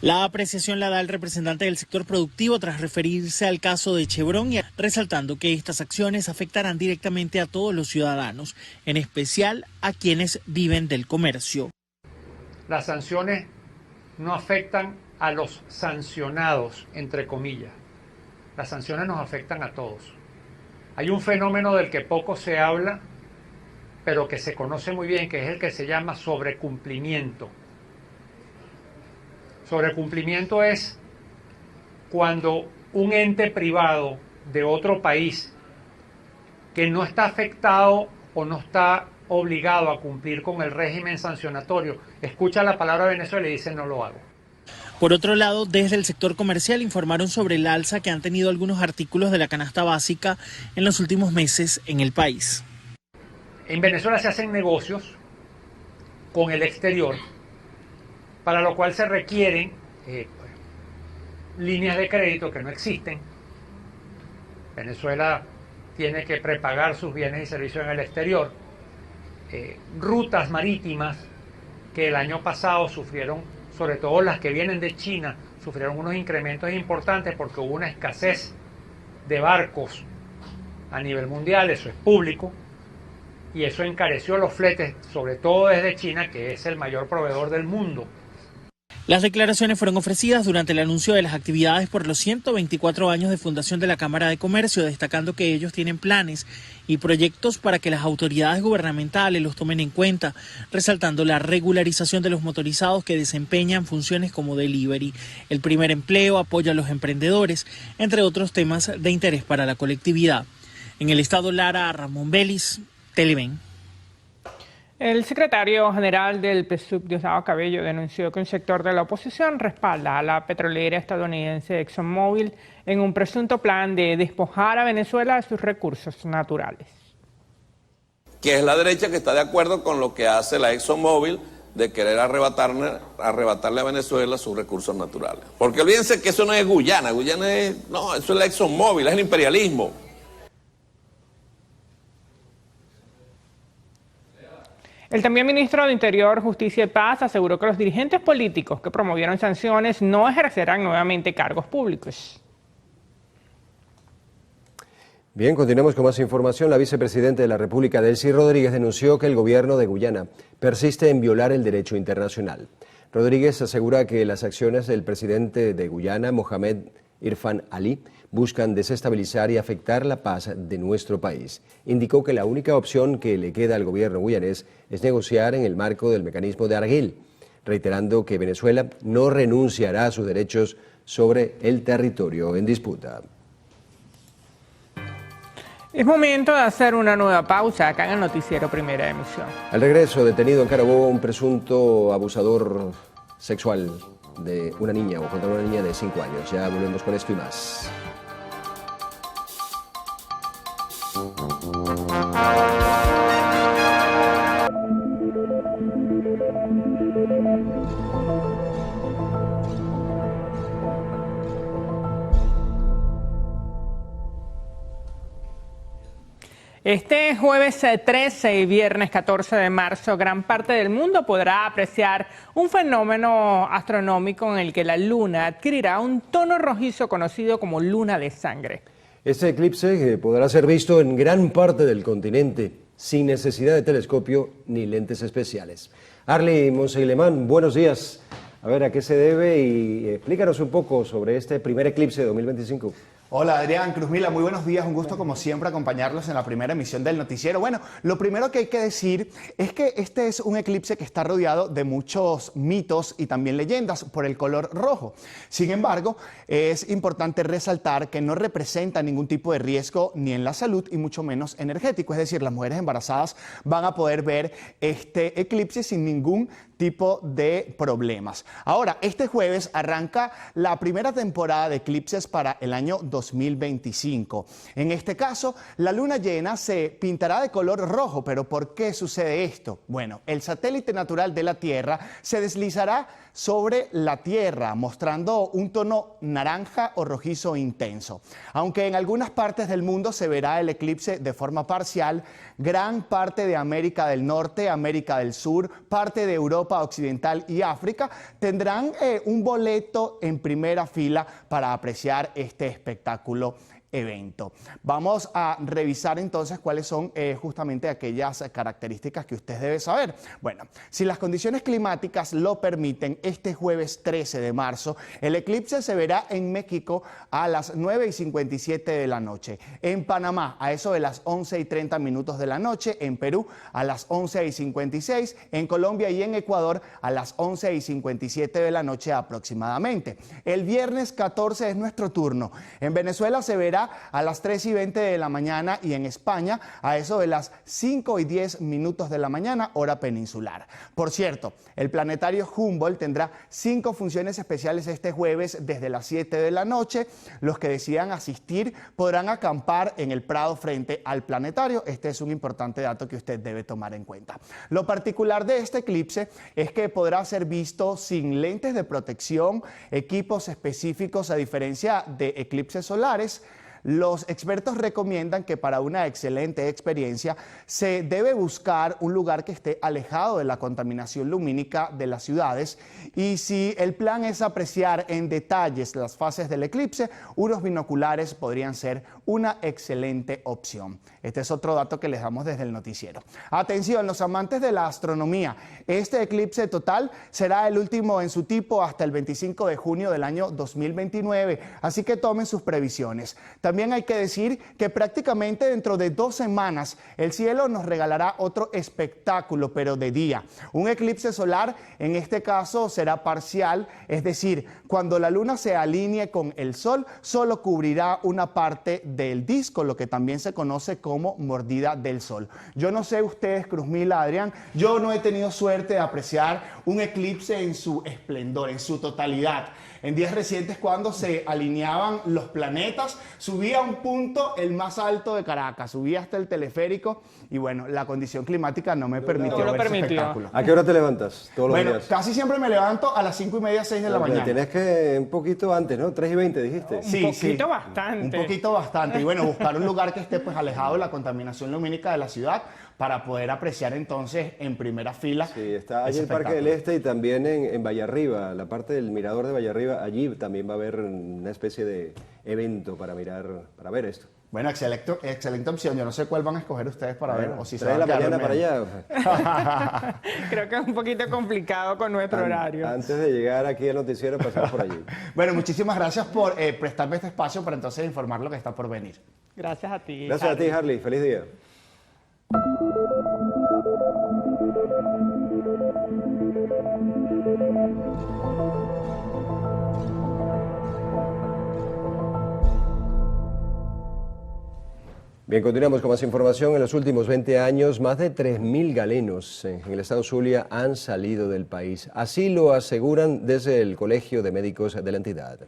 La apreciación la da el representante del sector productivo tras referirse al caso de Chevron, y resaltando que estas acciones afectarán directamente a todos los ciudadanos, en especial a quienes viven del comercio. Las sanciones no afectan a los sancionados, entre comillas. Las sanciones nos afectan a todos. Hay un fenómeno del que poco se habla, pero que se conoce muy bien, que es el que se llama sobrecumplimiento. Sobrecumplimiento es cuando un ente privado de otro país que no está afectado o no está obligado a cumplir con el régimen sancionatorio, escucha la palabra Venezuela y dice no lo hago. Por otro lado, desde el sector comercial informaron sobre el alza que han tenido algunos artículos de la canasta básica en los últimos meses en el país. En Venezuela se hacen negocios con el exterior, para lo cual se requieren líneas de crédito que no existen. Venezuela tiene que prepagar sus bienes y servicios en el exterior. Rutas marítimas que el año pasado sufrieron, sobre todo las que vienen de China, sufrieron unos incrementos importantes porque hubo una escasez de barcos a nivel mundial, eso es público, y eso encareció los fletes, sobre todo desde China, que es el mayor proveedor del mundo. Las declaraciones fueron ofrecidas durante el anuncio de las actividades por los 124 años de fundación de la Cámara de Comercio, destacando que ellos tienen planes y proyectos para que las autoridades gubernamentales los tomen en cuenta, resaltando la regularización de los motorizados que desempeñan funciones como delivery, el primer empleo, apoyo a los emprendedores, entre otros temas de interés para la colectividad. En el estado Lara, Ramón Vélez, Televen. El secretario general del PSUV, Diosdado Cabello, denunció que un sector de la oposición respalda a la petrolera estadounidense ExxonMobil en un presunto plan de despojar a Venezuela de sus recursos naturales. Que es la derecha que está de acuerdo con lo que hace la ExxonMobil de querer arrebatarle a Venezuela sus recursos naturales. Porque olvídense que eso no es Guyana, no, eso es la ExxonMobil, es el imperialismo. El también ministro de Interior, Justicia y Paz aseguró que los dirigentes políticos que promovieron sanciones no ejercerán nuevamente cargos públicos. Bien, continuamos con más información. La vicepresidenta de la República, Delcy Rodríguez, denunció que el gobierno de Guyana persiste en violar el derecho internacional. Rodríguez asegura que las acciones del presidente de Guyana, Mohamed Irfan Ali, buscan desestabilizar y afectar la paz de nuestro país. Indicó que la única opción que le queda al gobierno guyanés es negociar en el marco del mecanismo de Argel, reiterando que Venezuela no renunciará a sus derechos sobre el territorio en disputa. Es momento de hacer una nueva pausa acá en el noticiero Primera Emisión. Al regreso, detenido en Carabobo un presunto abusador sexual de una niña o contra una niña de 5 años. Ya volvemos con esto y más. Este jueves 13 y viernes 14 de marzo, gran parte del mundo podrá apreciar un fenómeno astronómico en el que la luna adquirirá un tono rojizo conocido como luna de sangre. Este eclipse podrá ser visto en gran parte del continente sin necesidad de telescopio ni lentes especiales. Arly Monseilemán, buenos días. A ver, ¿a qué se debe? Y explícanos un poco sobre este primer eclipse de 2025. Hola Adrián, Cruzmila, muy buenos días, un gusto como siempre acompañarlos en la primera emisión del noticiero. Bueno, lo primero que hay que decir es que este es un eclipse que está rodeado de muchos mitos y también leyendas por el color rojo. Sin embargo, es importante resaltar que no representa ningún tipo de riesgo ni en la salud y mucho menos energético, es decir, las mujeres embarazadas van a poder ver este eclipse sin ningún tipo de problemas. Ahora, este jueves arranca la primera temporada de eclipses para el año 2025. En este caso, la luna llena se pintará de color rojo, pero ¿por qué sucede esto? Bueno, el satélite natural de la Tierra se deslizará sobre la Tierra, mostrando un tono naranja o rojizo intenso. Aunque en algunas partes del mundo se verá el eclipse de forma parcial, gran parte de América del Norte, América del Sur, parte de Europa Occidental y África tendrán un boleto en primera fila para apreciar este espectáculo evento. Vamos a revisar entonces cuáles son justamente aquellas características que usted debe saber. Bueno, si las condiciones climáticas lo permiten, este jueves 13 de marzo, el eclipse se verá en México a las 9:57 de la noche, en Panamá a eso de las 11:30 de la noche, en Perú a las 11:56, en Colombia y en Ecuador a las 11:57 de la noche aproximadamente. El viernes 14 es nuestro turno. En Venezuela se verá a las 3:20 de la mañana y en España a eso de las 5:10 de la mañana, hora peninsular. Por cierto, el planetario Humboldt tendrá 5 funciones especiales este jueves desde las 7 de la noche. Los que decidan asistir podrán acampar en el Prado frente al planetario. Este es un importante dato que usted debe tomar en cuenta. Lo particular de este eclipse es que podrá ser visto sin lentes de protección, equipos específicos a diferencia de eclipses solares. Los expertos recomiendan que para una excelente experiencia se debe buscar un lugar que esté alejado de la contaminación lumínica de las ciudades, y si el plan es apreciar en detalles las fases del eclipse, unos binoculares podrían ser una excelente opción. Este es otro dato que les damos desde el noticiero. Atención, los amantes de la astronomía, este eclipse total será el último en su tipo hasta el 25 de junio del año 2029, así que tomen sus previsiones. También hay que decir que prácticamente dentro de 2 semanas el cielo nos regalará otro espectáculo, pero de día. Un eclipse solar, en este caso, será parcial, es decir, cuando la luna se alinee con el sol, solo cubrirá una parte del disco, lo que también se conoce como mordida del sol. Yo no sé ustedes, Cruzmila, Adrián, yo no he tenido suerte de apreciar un eclipse en su esplendor, en su totalidad. En días recientes, cuando se alineaban los planetas, subí a un punto el más alto de Caracas, subí hasta el teleférico y bueno, la condición climática no me permitió ver ese espectáculo. ¿A qué hora te levantas todos los días? Casi siempre me levanto a las 5:30, 6 de la mañana. Tienes que un poquito antes, ¿no? 3:20 dijiste. Sí, un poquito bastante. Un poquito bastante. Y bueno, buscar un lugar que esté pues alejado de la contaminación lumínica de la ciudad para poder apreciar entonces en primera fila. Sí, está allí el Parque del Este y también en Vallarriba, la parte del mirador de Vallarriba, allí también va a haber una especie de evento para ver esto. Bueno, excelente opción. Yo no sé cuál van a escoger ustedes para ver. O si se van la a quedar mañana para allá. Creo que es un poquito complicado con nuestro horario. Antes de llegar aquí al noticiero, pasamos por allí. Bueno, muchísimas gracias por prestarme este espacio para entonces informar lo que está por venir. Gracias a ti. Gracias Harley. A ti, Harley. Feliz día. Bien, continuamos con más información. En los últimos 20 años, más de 3.000 galenos en el estado Zulia han salido del país. Así lo aseguran desde el Colegio de Médicos de la entidad.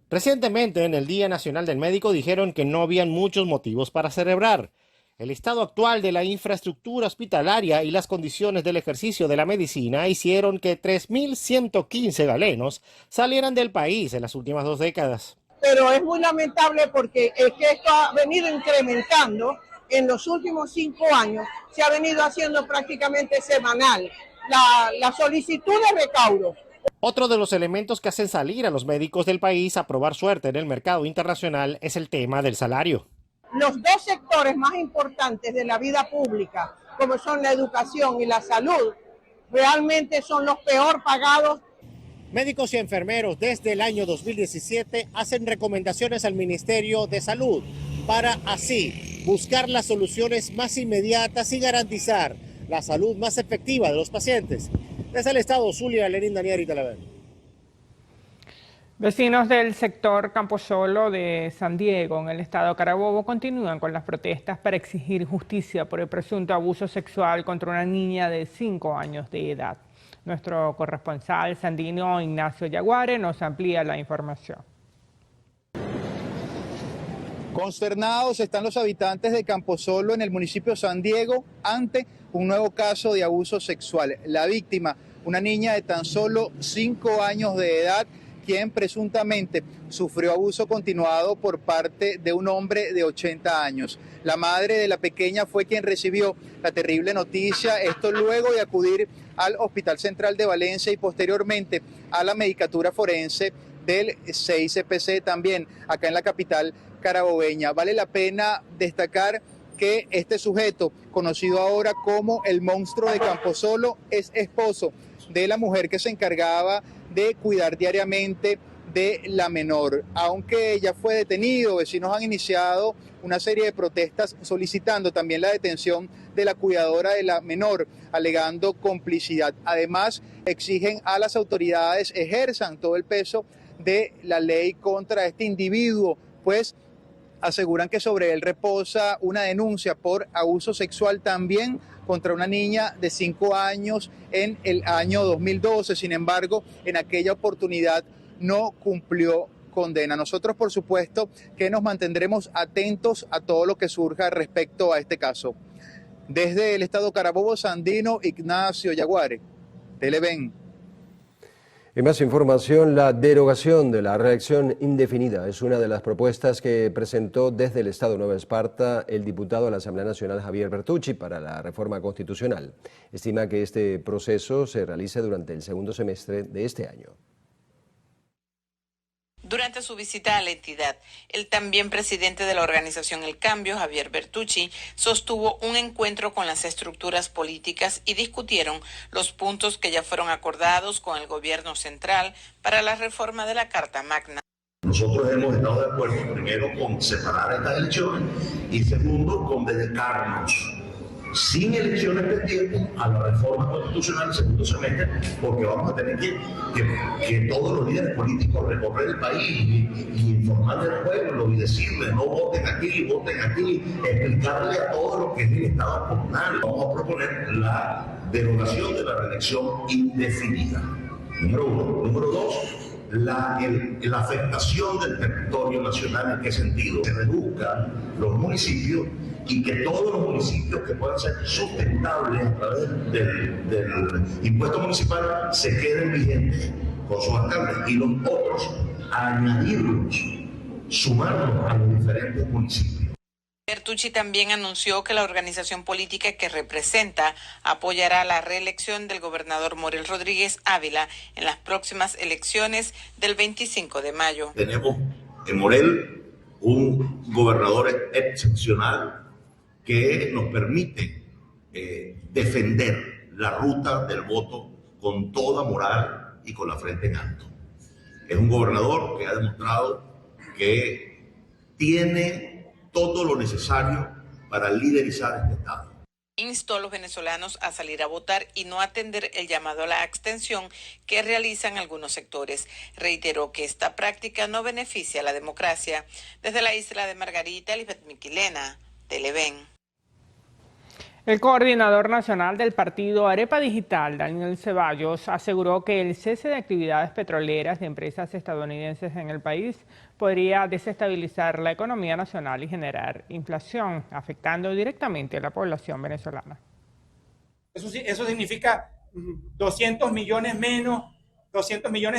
Recientemente, en el Día Nacional del Médico, dijeron que no habían muchos motivos para celebrar. El estado actual de la infraestructura hospitalaria y las condiciones del ejercicio de la medicina hicieron que 3.115 galenos salieran del país en las últimas 2 décadas. Pero es muy lamentable porque es que esto ha venido incrementando en los últimos 5 años, se ha venido haciendo prácticamente semanal la solicitud de recaudo. Otro de los elementos que hacen salir a los médicos del país a probar suerte en el mercado internacional es el tema del salario. Los 2 sectores más importantes de la vida pública, como son la educación y la salud, realmente son los peor pagados. Médicos y enfermeros desde el año 2017 hacen recomendaciones al Ministerio de Salud para así buscar las soluciones más inmediatas y garantizar la salud más efectiva de los pacientes. Desde el estado Zulia, Lenín Daniel y Televen. Vecinos del sector Camposolo de San Diego, en el estado Carabobo, continúan con las protestas para exigir justicia por el presunto abuso sexual contra una niña de 5 años de edad. Nuestro corresponsal sandino Ignacio Yaguare nos amplía la información. Consternados están los habitantes de Camposolo en el municipio de San Diego ante un nuevo caso de abuso sexual. La víctima, una niña de tan solo 5 años de edad, quien presuntamente sufrió abuso continuado por parte de un hombre de 80 años. La madre de la pequeña fue quien recibió la terrible noticia, esto luego de acudir al Hospital Central de Valencia y posteriormente a la medicatura forense del CICPC también acá en la capital carabobeña. Vale la pena destacar que este sujeto, conocido ahora como el monstruo de Camposolo, es esposo de la mujer que se encargaba de cuidar diariamente de la menor. Aunque ya fue detenido, vecinos han iniciado una serie de protestas solicitando también la detención de la cuidadora de la menor, alegando complicidad. Además, exigen a las autoridades ejerzan todo el peso de la ley contra este individuo, pues aseguran que sobre él reposa una denuncia por abuso sexual también contra una niña de 5 años en el año 2012. Sin embargo, en aquella oportunidad no cumplió condena. Nosotros, por supuesto, que nos mantendremos atentos a todo lo que surja respecto a este caso. Desde el estado Carabobo sandino, Ignacio Yaguare, Televen. En más información, la derogación de la reelección indefinida es una de las propuestas que presentó desde el Estado Nueva Esparta el diputado a la Asamblea Nacional Javier Bertucci para la reforma constitucional. Estima que este proceso se realice durante el segundo semestre de este año. Durante su visita a la entidad, el también presidente de la organización El Cambio, Javier Bertucci, sostuvo un encuentro con las estructuras políticas y discutieron los puntos que ya fueron acordados con el gobierno central para la reforma de la Carta Magna. Nosotros hemos estado de acuerdo, primero, con separar estas elecciones y segundo, con dedicarnos sin elecciones pendientes a la reforma constitucional del segundo semestre, porque vamos a tener que todos los líderes políticos recorrer el país y informar al pueblo y decirle no voten aquí, explicarle a todos lo que es el Estado comunal. Vamos a proponer la derogación de la reelección indefinida. Número uno. Número dos, la afectación del territorio nacional. ¿En qué sentido? Se reduzcan los municipios y que todos los municipios que puedan ser sustentables a través del impuesto municipal se queden vigentes con sus alcaldes y los otros añadirlos, sumarlos a los diferentes municipios. Bertucci también anunció que la organización política que representa apoyará la reelección del gobernador Morel Rodríguez Ávila en las próximas elecciones del 25 de mayo. Tenemos en Morel un gobernador excepcional que nos permite defender la ruta del voto con toda moral y con la frente en alto. Es un gobernador que ha demostrado que tiene todo lo necesario para liderizar este Estado. Instó a los venezolanos a salir a votar y no atender el llamado a la abstención que realizan algunos sectores. Reiteró que esta práctica no beneficia a la democracia. Desde la isla de Margarita, Lisbeth Miquilena, Televen. El coordinador nacional del partido Arepa Digital, Daniel Ceballos, aseguró que el cese de actividades petroleras de empresas estadounidenses en el país podría desestabilizar la economía nacional y generar inflación, afectando directamente a la población venezolana. Eso significa 200 millones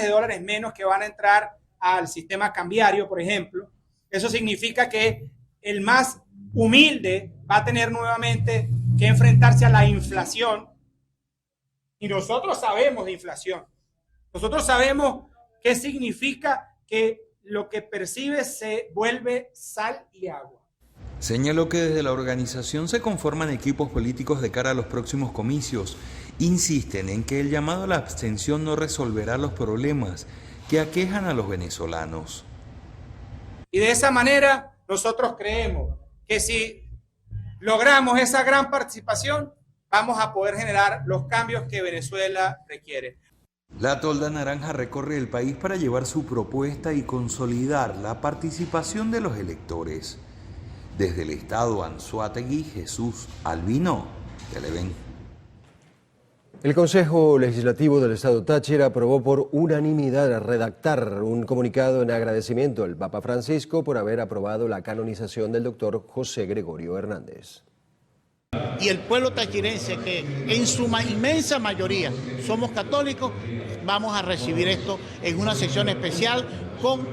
de dólares menos que van a entrar al sistema cambiario, por ejemplo. Eso significa que el más humilde va a tener nuevamente que enfrentarse a la inflación. Y nosotros sabemos de inflación. Nosotros sabemos qué significa que lo que percibe se vuelve sal y agua. Señaló que desde la organización se conforman equipos políticos de cara a los próximos comicios. Insisten en que el llamado a la abstención no resolverá los problemas que aquejan a los venezolanos. Y de esa manera nosotros creemos que si logramos esa gran participación, vamos a poder generar los cambios que Venezuela requiere. La Tolda Naranja recorre el país para llevar su propuesta y consolidar la participación de los electores. Desde el estado Anzoátegui, Jesús Albino, Televen. El Consejo Legislativo del Estado Táchira aprobó por unanimidad redactar un comunicado en agradecimiento al Papa Francisco por haber aprobado la canonización del doctor José Gregorio Hernández. Y el pueblo tachirense, que en su inmensa mayoría somos católicos, vamos a recibir esto en una sesión especial con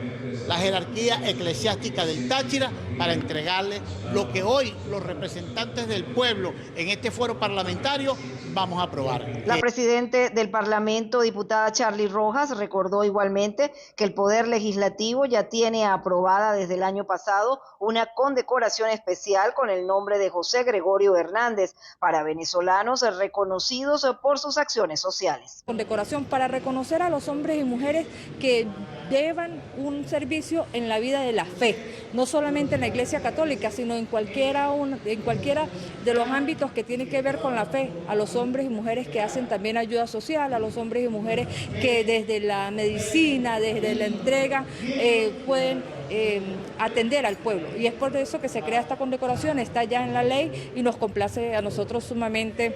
la jerarquía eclesiástica del Táchira para entregarle lo que hoy los representantes del pueblo en este foro parlamentario vamos a aprobar. La presidenta del Parlamento, diputada Charly Rojas, recordó igualmente que el Poder Legislativo ya tiene aprobada desde el año pasado una condecoración especial con el nombre de José Gregorio Hernández para venezolanos reconocidos por sus acciones sociales. Condecoración para reconocer a los hombres y mujeres que llevan un servicio en la vida de la fe, no solamente en la Iglesia Católica, sino en cualquiera de los ámbitos que tienen que ver con la fe, a los hombres y mujeres que hacen también ayuda social, a los hombres y mujeres que desde la medicina, desde la entrega, pueden atender al pueblo. Y es por eso que se crea esta condecoración, está ya en la ley y nos complace a nosotros sumamente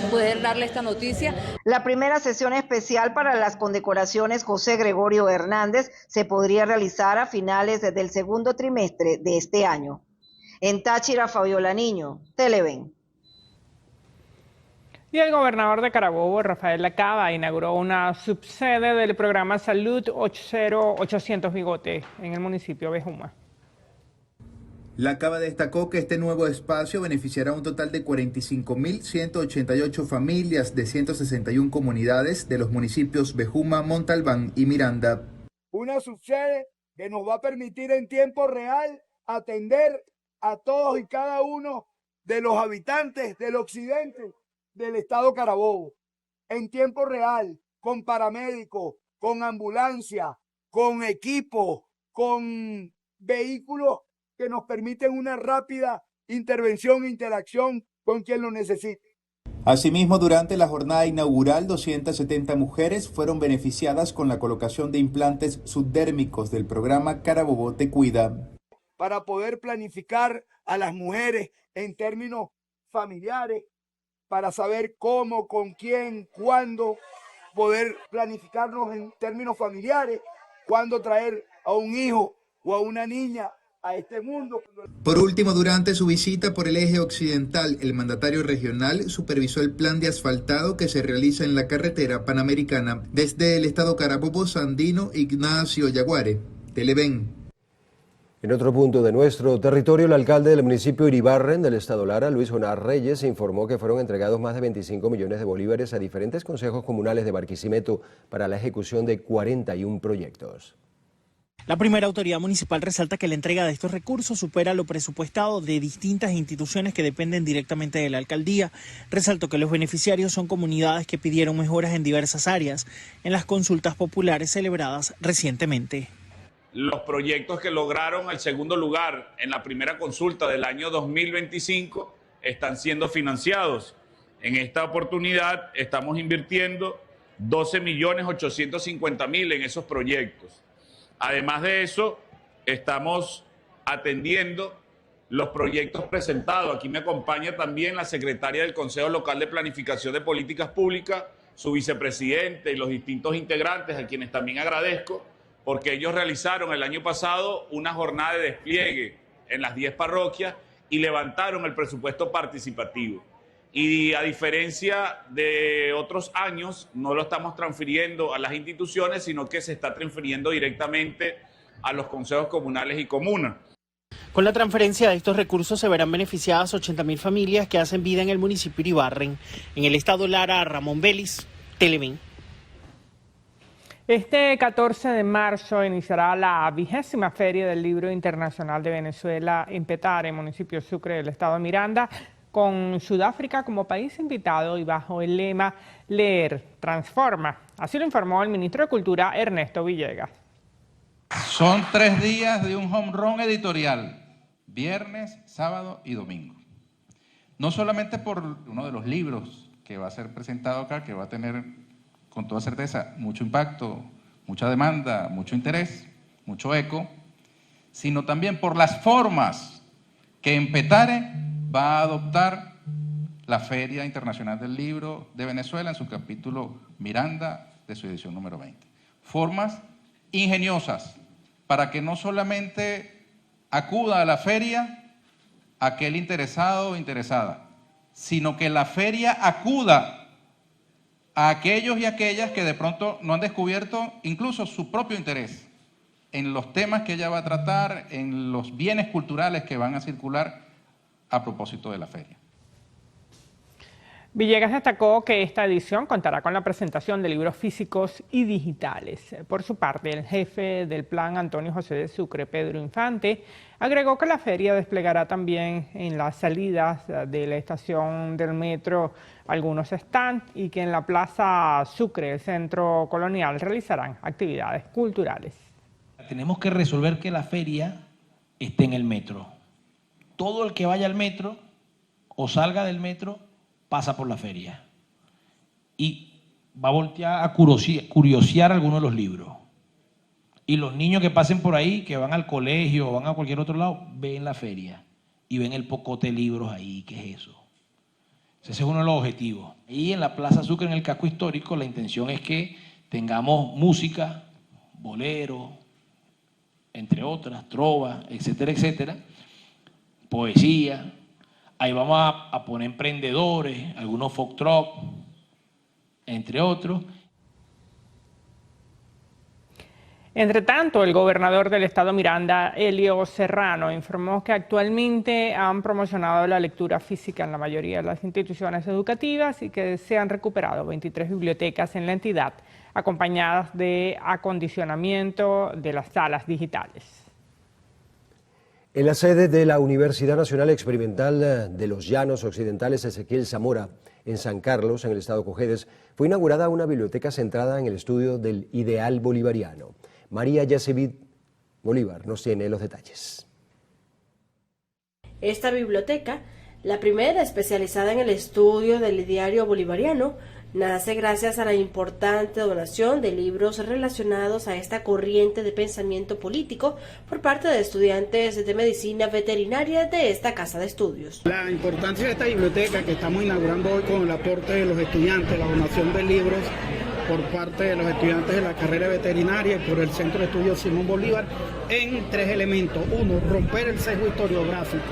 poder darle esta noticia. La primera sesión especial para las condecoraciones José Gregorio Hernández se podría realizar a finales del segundo trimestre de este año. En Táchira, Fabiola Niño, Televen. Y el gobernador de Carabobo, Rafael Lacaba, inauguró una subsede del programa Salud 800 Bigote en el municipio de Bejuma. Lacaba destacó que este nuevo espacio beneficiará a un total de 45.188 familias de 161 comunidades de los municipios Bejuma, Montalbán y Miranda. Una subsede que nos va a permitir en tiempo real atender a todos y cada uno de los habitantes del occidente del estado Carabobo, en tiempo real, con paramédicos, con ambulancia, con equipo, con vehículos que nos permiten una rápida intervención e interacción con quien lo necesite. Asimismo, durante la jornada inaugural, 270 mujeres fueron beneficiadas con la colocación de implantes subdérmicos del programa Carabobo Te Cuida. Para poder planificar a las mujeres en términos familiares, para saber cómo, con quién, cuándo, poder planificarnos en términos familiares, cuándo traer a un hijo o a una niña a este mundo. Por último, durante su visita por el eje occidental, el mandatario regional supervisó el plan de asfaltado que se realiza en la carretera panamericana desde el estado Carabobo Sandino Ignacio Yaguare. Televen. En otro punto de nuestro territorio, el alcalde del municipio Iribarren del estado Lara, Luis Jonar Reyes, informó que fueron entregados más de 25 millones de bolívares a diferentes consejos comunales de Barquisimeto para la ejecución de 41 proyectos. La primera autoridad municipal resalta que la entrega de estos recursos supera lo presupuestado de distintas instituciones que dependen directamente de la alcaldía. Resaltó que los beneficiarios son comunidades que pidieron mejoras en diversas áreas en las consultas populares celebradas recientemente. Los proyectos que lograron el segundo lugar en la primera consulta del año 2025 están siendo financiados. En esta oportunidad estamos invirtiendo 12.850.000 en esos proyectos. Además de eso, estamos atendiendo los proyectos presentados. Aquí me acompaña también la secretaria del Consejo Local de Planificación de Políticas Públicas, su vicepresidente y los distintos integrantes, a quienes también agradezco, porque ellos realizaron el año pasado una jornada de despliegue en las 10 parroquias y levantaron el presupuesto participativo. Y a diferencia de otros años, no lo estamos transfiriendo a las instituciones, sino que se está transfiriendo directamente a los consejos comunales y comunas. Con la transferencia de estos recursos se verán beneficiadas 80.000 familias que hacen vida en el municipio Iribarren. En el estado Lara, Ramón Vélez, Televen. Este 14 de marzo iniciará la 20ª Feria del Libro Internacional de Venezuela en Petare, municipio Sucre del estado de Miranda, con Sudáfrica como país invitado y bajo el lema Leer Transforma. Así lo informó el ministro de Cultura, Ernesto Villegas. Son 3 días de un home run editorial, viernes, sábado y domingo. No solamente por uno de los libros que va a ser presentado acá, que va a tener con toda certeza mucho impacto, mucha demanda, mucho interés, mucho eco, sino también por las formas que en Petare va a adoptar la Feria Internacional del Libro de Venezuela en su capítulo Miranda de su edición número 20. Formas ingeniosas para que no solamente acuda a la feria aquel interesado o interesada, sino que la feria acuda a aquellos y aquellas que de pronto no han descubierto incluso su propio interés en los temas que ella va a tratar, en los bienes culturales que van a circular a propósito de la feria. Villegas destacó que esta edición contará con la presentación de libros físicos y digitales. Por su parte, el jefe del Plan Antonio José de Sucre, Pedro Infante, agregó que la feria desplegará también en las salidas de la estación del metro algunos stands y que en la Plaza Sucre, el centro colonial, realizarán actividades culturales. Tenemos que resolver que la feria esté en el metro. Todo el que vaya al metro o salga del metro pasa por la feria y va a voltear a curiosear algunos de los libros. Y los niños que pasen por ahí, que van al colegio o van a cualquier otro lado, ven la feria y ven el pocote de libros ahí. ¿Qué es eso? Ese es uno de los objetivos. Y en la Plaza Sucre, en el casco histórico, la intención es que tengamos música, bolero, entre otras, trova, etcétera, etcétera, poesía, Ahí vamos a poner emprendedores, algunos food truck, entre otros. Entre tanto, el gobernador del estado Miranda, Elio Serrano, informó que actualmente han promocionado la lectura física en la mayoría de las instituciones educativas y que se han recuperado 23 bibliotecas en la entidad, acompañadas de acondicionamiento de las salas digitales. En la sede de la Universidad Nacional Experimental de los Llanos Occidentales Ezequiel Zamora, en San Carlos, en el estado Cojedes, fue inaugurada una biblioteca centrada en el estudio del ideal bolivariano. María Yacevit Bolívar nos tiene los detalles. Esta biblioteca, la primera especializada en el estudio del ideario bolivariano, nace gracias a la importante donación de libros relacionados a esta corriente de pensamiento político por parte de estudiantes de medicina veterinaria de esta casa de estudios. La importancia de esta biblioteca que estamos inaugurando hoy con el aporte de los estudiantes, la donación de libros por parte de los estudiantes de la carrera veterinaria y por el Centro de Estudios Simón Bolívar en tres elementos. Uno, romper el sesgo historiográfico.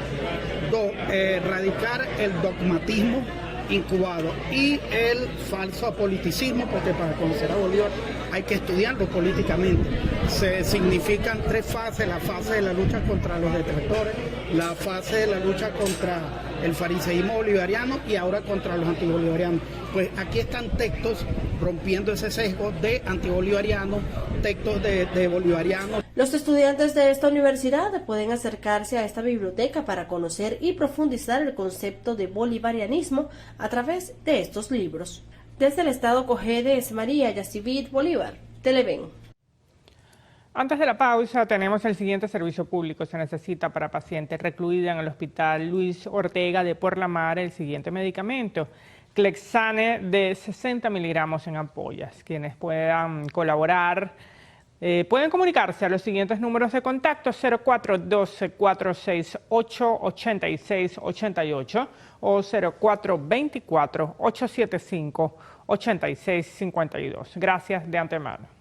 Dos, erradicar el dogmatismo incubado y el falso apoliticismo, porque para conocer a Bolívar hay que estudiarlo políticamente. Se significan tres fases: la fase de la lucha contra los detractores, la fase de la lucha contra el fariseísmo bolivariano y ahora contra los antibolivarianos. Pues aquí están textos rompiendo ese sesgo de antibolivariano, textos de bolivarianos. Los estudiantes de esta universidad pueden acercarse a esta biblioteca para conocer y profundizar el concepto de bolivarianismo a través de estos libros. Desde el estado Cojedes, María Yacevit Bolívar, Televen. Antes de la pausa, tenemos el siguiente servicio público. Se necesita para pacientes recluida en el Hospital Luis Ortega de Porlamar el siguiente medicamento: Clexane de 60 miligramos en ampollas. Quienes puedan colaborar pueden comunicarse a los siguientes números de contacto: 0412-468-8688 o 0424-875-8652. Gracias de antemano.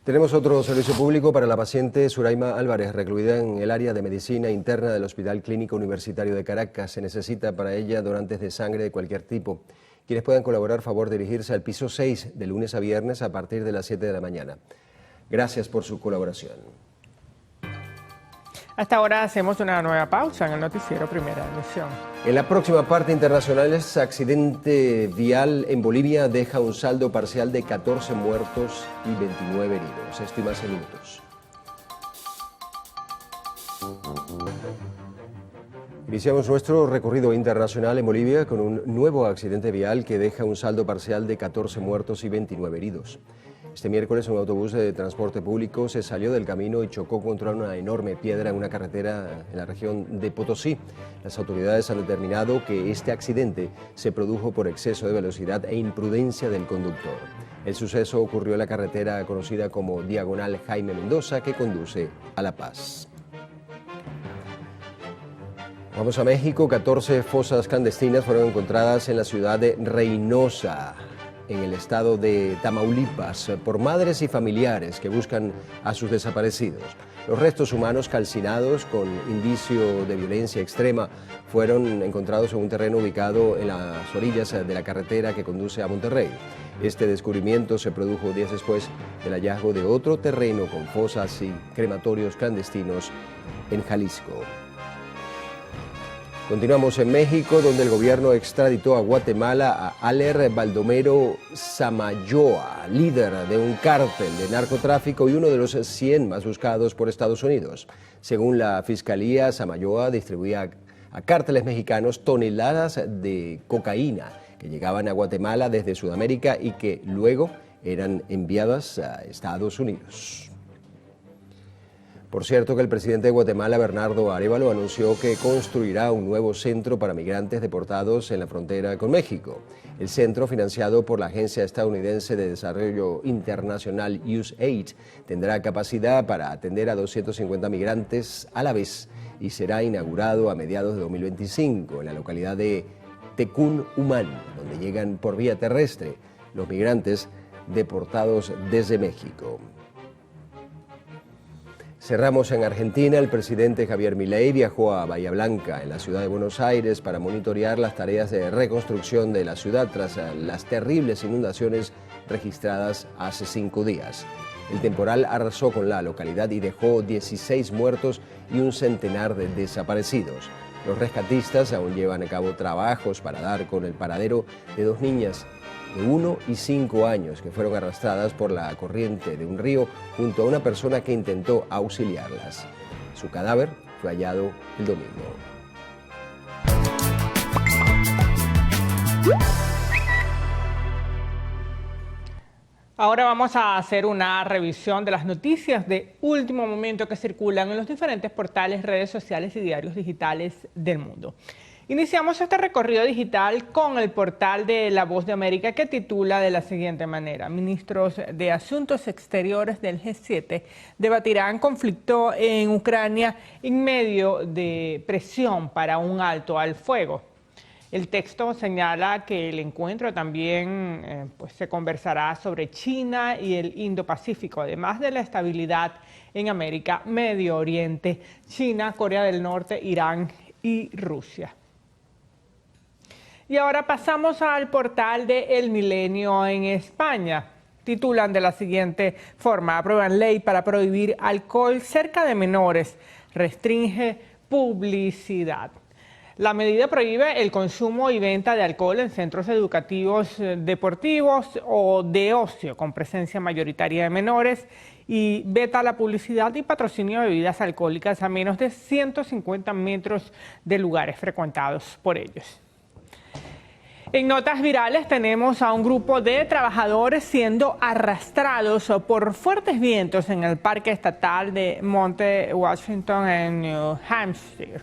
Tenemos otro servicio público para la paciente Suraima Álvarez, recluida en el área de medicina interna del Hospital Clínico Universitario de Caracas. Se necesita para ella donantes de sangre de cualquier tipo. Quienes puedan colaborar, favor dirigirse al piso 6 de lunes a viernes a partir de las 7 de la mañana. Gracias por su colaboración. Hasta ahora hacemos una nueva pausa en el noticiero Primera Emisión. En la próxima parte internacional, este accidente vial en Bolivia deja un saldo parcial de 14 muertos y 29 heridos. Esto y más en minutos. Iniciamos nuestro recorrido internacional en Bolivia con un nuevo accidente vial que deja un saldo parcial de 14 muertos y 29 heridos. Este miércoles un autobús de transporte público se salió del camino y chocó contra una enorme piedra en una carretera en la región de Potosí. Las autoridades han determinado que este accidente se produjo por exceso de velocidad e imprudencia del conductor. El suceso ocurrió en la carretera conocida como Diagonal Jaime Mendoza, que conduce a La Paz. Vamos a México. 14 fosas clandestinas fueron encontradas en la ciudad de Reynosa, en el estado de Tamaulipas, por madres y familiares que buscan a sus desaparecidos. Los restos humanos calcinados con indicio de violencia extrema fueron encontrados en un terreno ubicado en las orillas de la carretera que conduce a Monterrey. Este descubrimiento se produjo días después del hallazgo de otro terreno con fosas y crematorios clandestinos en Jalisco. Continuamos en México, donde el gobierno extraditó a Guatemala a Aler Baldomero Samayoa, líder de un cártel de narcotráfico y uno de los 100 más buscados por Estados Unidos. Según la Fiscalía, Samayoa distribuía a cárteles mexicanos toneladas de cocaína que llegaban a Guatemala desde Sudamérica y que luego eran enviadas a Estados Unidos. Por cierto que el presidente de Guatemala, Bernardo Arévalo, anunció que construirá un nuevo centro para migrantes deportados en la frontera con México. El centro, financiado por la Agencia Estadounidense de Desarrollo Internacional USAID, tendrá capacidad para atender a 250 migrantes a la vez y será inaugurado a mediados de 2025 en la localidad de Tecún Umán, donde llegan por vía terrestre los migrantes deportados desde México. Cerramos en Argentina. El presidente Javier Milei viajó a Bahía Blanca, en la ciudad de Buenos Aires, para monitorear las tareas de reconstrucción de la ciudad tras las terribles inundaciones registradas hace 5 días. El temporal arrasó con la localidad y dejó 16 muertos y un centenar de desaparecidos. Los rescatistas aún llevan a cabo trabajos para dar con el paradero de 2 niñas de 1 y 5 años que fueron arrastradas por la corriente de un río junto a una persona que intentó auxiliarlas. Su cadáver fue hallado el domingo. Ahora vamos a hacer una revisión de las noticias de último momento que circulan en los diferentes portales, redes sociales y diarios digitales del mundo. Iniciamos este recorrido digital con el portal de La Voz de América, que titula de la siguiente manera: ministros de Asuntos Exteriores del G7 debatirán conflicto en Ucrania en medio de presión para un alto al fuego. El texto señala que el encuentro también se conversará sobre China y el Indo-Pacífico, además de la estabilidad en América, Medio Oriente, China, Corea del Norte, Irán y Rusia. Y ahora pasamos al portal de El Milenio en España. Titulan de la siguiente forma: aprueban ley para prohibir alcohol cerca de menores, restringe publicidad. La medida prohíbe el consumo y venta de alcohol en centros educativos, deportivos o de ocio con presencia mayoritaria de menores y veta la publicidad y patrocinio de bebidas alcohólicas a menos de 150 metros de lugares frecuentados por ellos. En notas virales tenemos a un grupo de trabajadores siendo arrastrados por fuertes vientos en el Parque Estatal de Monte Washington en New Hampshire,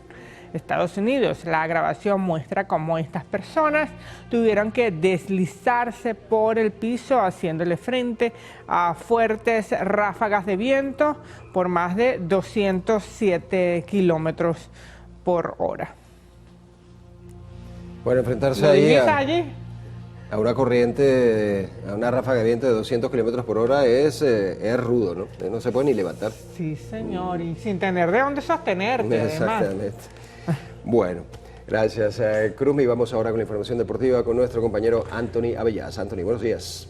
Estados Unidos. La grabación muestra cómo estas personas tuvieron que deslizarse por el piso haciéndole frente a fuertes ráfagas de viento por más de 207 kilómetros por hora. Bueno, enfrentarse ahí a una corriente, a una ráfaga de viento de 200 kilómetros por hora es rudo, ¿no? No se puede ni levantar. Sí, señor, y sin tener de dónde sostenerte. Exactamente. Bueno, gracias, Cruz. Y vamos ahora con la información deportiva con nuestro compañero Anthony Abellaz. Anthony, buenos días.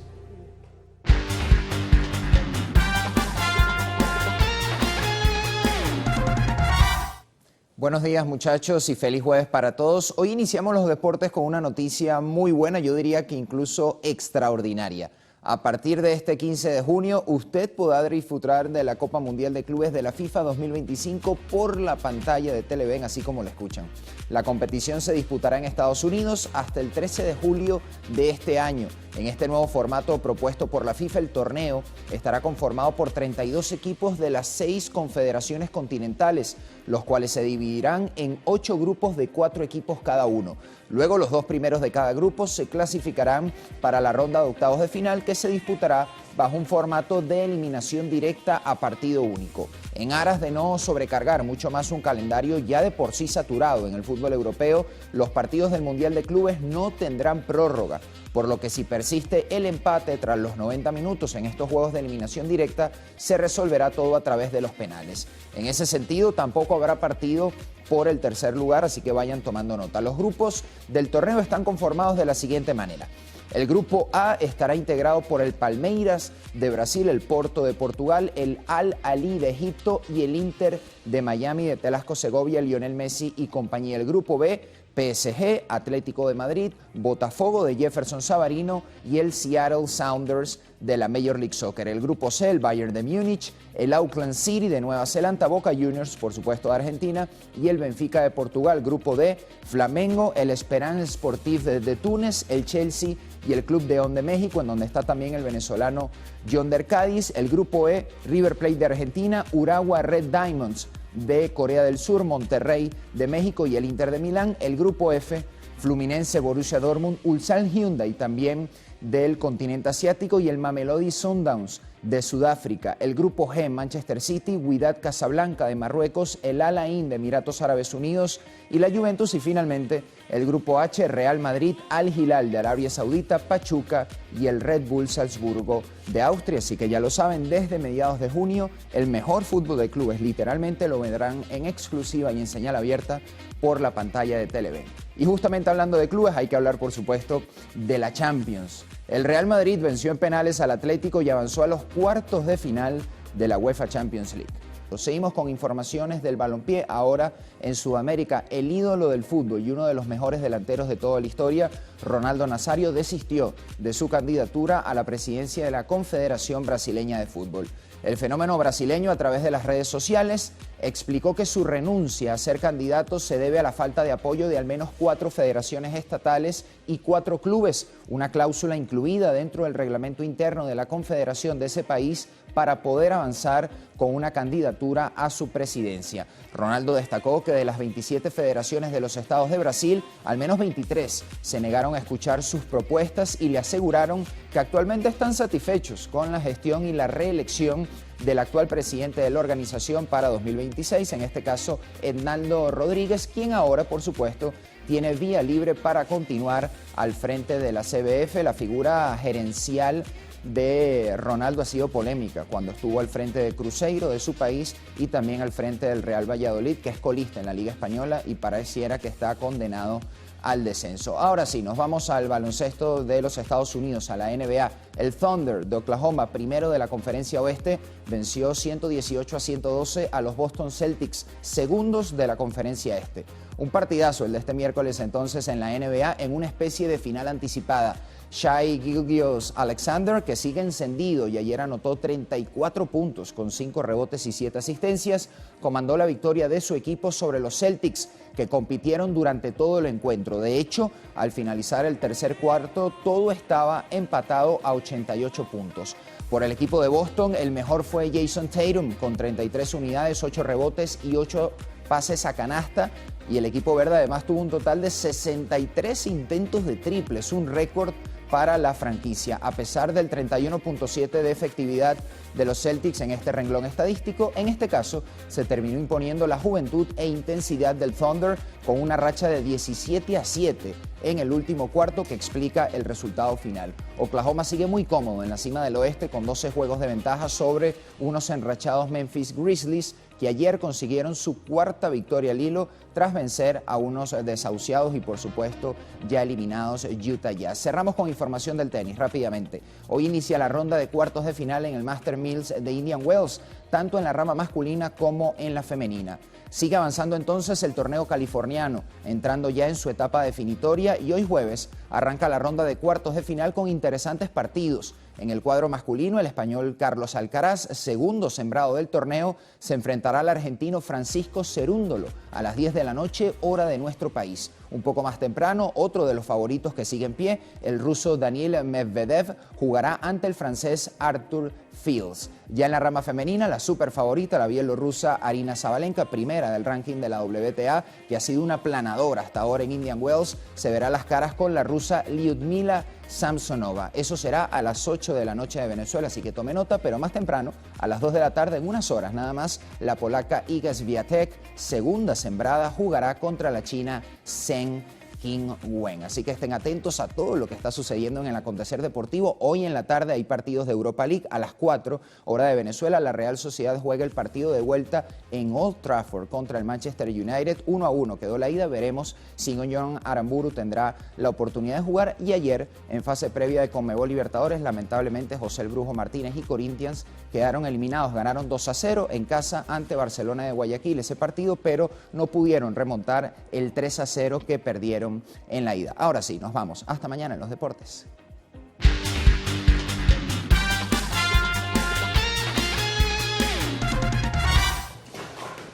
Buenos días, muchachos, y feliz jueves para todos. Hoy iniciamos los deportes con una noticia muy buena, yo diría que incluso extraordinaria. A partir de este 15 de junio, usted podrá disfrutar de la Copa Mundial de Clubes de la FIFA 2025 por la pantalla de Televen, así como lo escuchan. La competición se disputará en Estados Unidos hasta el 13 de julio de este año. En este nuevo formato propuesto por la FIFA, el torneo estará conformado por 32 equipos de las 6 confederaciones continentales, los cuales se dividirán en 8 grupos de 4 equipos cada uno. Luego, los 2 primeros de cada grupo se clasificarán para la ronda de octavos de final, que se disputará bajo un formato de eliminación directa a partido único. En aras de no sobrecargar mucho más un calendario ya de por sí saturado en el fútbol europeo, los partidos del Mundial de Clubes no tendrán prórroga, por lo que si persiste el empate tras los 90 minutos en estos juegos de eliminación directa, se resolverá todo a través de los penales. En ese sentido, tampoco habrá partido por el tercer lugar, así que vayan tomando nota. Los grupos del torneo están conformados de la siguiente manera. El grupo A estará integrado por el Palmeiras de Brasil, el Porto de Portugal, el Al-Ahly de Egipto y el Inter de Miami de Telasco Segovia, Lionel Messi y compañía. El grupo B, PSG, Atlético de Madrid, Botafogo de Jefferson Savarino y el Seattle Sounders de la Major League Soccer. El grupo C, el Bayern de Múnich, el Auckland City de Nueva Zelanda, Boca Juniors, por supuesto, de Argentina, y el Benfica de Portugal. Grupo D, Flamengo, el Esperance Sportif de Túnez, el Chelsea y el Club León de México, en donde está también el venezolano Yonder Cádiz. El grupo E, River Plate de Argentina, Urawa Red Diamonds de Corea del Sur, Monterrey de México y el Inter de Milán. El grupo F, Fluminense, Borussia Dortmund, Ulsan Hyundai también del continente asiático y el Mamelodi Sundowns de Sudáfrica, el Grupo G, Manchester City, Wydad Casablanca de Marruecos, el Al Ain de Emiratos Árabes Unidos y la Juventus, y finalmente el Grupo H, Real Madrid, Al Hilal de Arabia Saudita, Pachuca y el Red Bull Salzburgo de Austria. Así que ya lo saben, desde mediados de junio el mejor fútbol de clubes literalmente lo vendrán en exclusiva y en señal abierta por la pantalla de Televen. Y justamente hablando de clubes, hay que hablar por supuesto de la Champions. El Real Madrid venció en penales al Atlético y avanzó a los cuartos de final de la UEFA Champions League. Seguimos con informaciones del balompié. Ahora en Sudamérica, el ídolo del fútbol y uno de los mejores delanteros de toda la historia, Ronaldo Nazario, desistió de su candidatura a la presidencia de la Confederación Brasileña de Fútbol. El fenómeno brasileño, a través de las redes sociales, explicó que su renuncia a ser candidato se debe a la falta de apoyo de al menos 4 federaciones estatales y 4 clubes, una cláusula incluida dentro del reglamento interno de la confederación de ese país para poder avanzar con una candidatura a su presidencia. Ronaldo destacó que de las 27 federaciones de los estados de Brasil, al menos 23 se negaron a escuchar sus propuestas y le aseguraron que actualmente están satisfechos con la gestión y la reelección del actual presidente de la organización para 2026, en este caso Hernando Rodríguez, quien ahora, por supuesto, tiene vía libre para continuar al frente de la CBF. La figura gerencial de Ronaldo ha sido polémica cuando estuvo al frente de Cruzeiro de su país y también al frente del Real Valladolid, que es colista en la Liga Española y pareciera que está condenado al descenso. Ahora sí, nos vamos al baloncesto de los Estados Unidos, a la NBA. El Thunder de Oklahoma, primero de la Conferencia Oeste, venció 118-112 a los Boston Celtics, segundos de la Conferencia Este. Un partidazo el de este miércoles entonces en la NBA, en una especie de final anticipada. Shai Gilgeous-Alexander, que sigue encendido y ayer anotó 34 puntos con 5 rebotes y 7 asistencias, comandó la victoria de su equipo sobre los Celtics, que compitieron durante todo el encuentro. De hecho, al finalizar el tercer cuarto, todo estaba empatado a 88 puntos. Por el equipo de Boston, el mejor fue Jason Tatum, con 33 unidades, 8 rebotes y 8 pases a canasta. Y el equipo verde además tuvo un total de 63 intentos de triples, un récord para la franquicia. A pesar del 31.7 de efectividad de los Celtics en este renglón estadístico, en este caso se terminó imponiendo la juventud e intensidad del Thunder con una racha de 17-7 en el último cuarto que explica el resultado final. Oklahoma sigue muy cómodo en la cima del oeste con 12 juegos de ventaja sobre unos enrachados Memphis Grizzlies, que ayer consiguieron su cuarta victoria al hilo tras vencer a unos desahuciados y por supuesto ya eliminados Utah Jazz. Cerramos con información del tenis rápidamente. Hoy inicia la ronda de cuartos de final en el Master Mills de Indian Wells, tanto en la rama masculina como en la femenina. Sigue avanzando entonces el torneo californiano, entrando ya en su etapa definitoria, y hoy jueves arranca la ronda de cuartos de final con interesantes partidos. En el cuadro masculino, el español Carlos Alcaraz, segundo sembrado del torneo, se enfrentará al argentino Francisco Cerúndolo a las 10 de la noche, hora de nuestro país. Un poco más temprano, otro de los favoritos que sigue en pie, el ruso Daniil Medvedev, jugará ante el francés Arthur Fields. Ya en la rama femenina, la super favorita, la bielorrusa Arina Sabalenka, primera del ranking de la WTA, que ha sido una planadora hasta ahora en Indian Wells, se verá las caras con la rusa Lyudmila Samsonova. Eso será a las 8 de la noche de Venezuela, así que tome nota, pero más temprano, a las 2 de la tarde, en unas horas nada más, la polaca Iga Swiatek, segunda sembrada, jugará contra la china Zheng Qinwen. Así que estén atentos a todo lo que está sucediendo en el acontecer deportivo. Hoy en la tarde hay partidos de Europa League. A las 4, hora de Venezuela, la Real Sociedad juega el partido de vuelta en Old Trafford contra el Manchester United. 1-1 quedó la ida. Veremos si John Aramburu tendrá la oportunidad de jugar. Y ayer, en fase previa de Conmebol Libertadores, lamentablemente José el Brujo Martínez y Corinthians quedaron eliminados. Ganaron 2-0 en casa ante Barcelona de Guayaquil ese partido, pero no pudieron remontar el 3-0 que perdieron en la ida. Ahora sí, nos vamos. Hasta mañana en los deportes.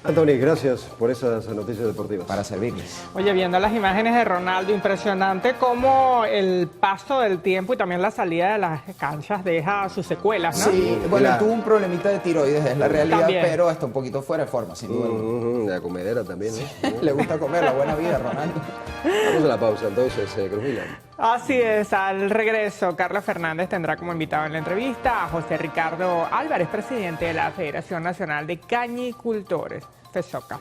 Anthony, gracias por esas noticias deportivas. Para servirles. Oye, viendo las imágenes de Ronaldo, impresionante cómo el paso del tiempo y también la salida de las canchas deja sus secuelas, ¿no? Sí, bueno, tuvo un problemita de tiroides, es la realidad, También. pero está un poquito fuera de forma, sin duda. La comedera también, ¿no? Le gusta comer, la buena vida, Ronaldo. Vamos a la pausa entonces, Cruz. Así es, al regreso, Carlos Fernández tendrá como invitado en la entrevista a José Ricardo Álvarez, presidente de la Federación Nacional de Cañicultores, FESOCA.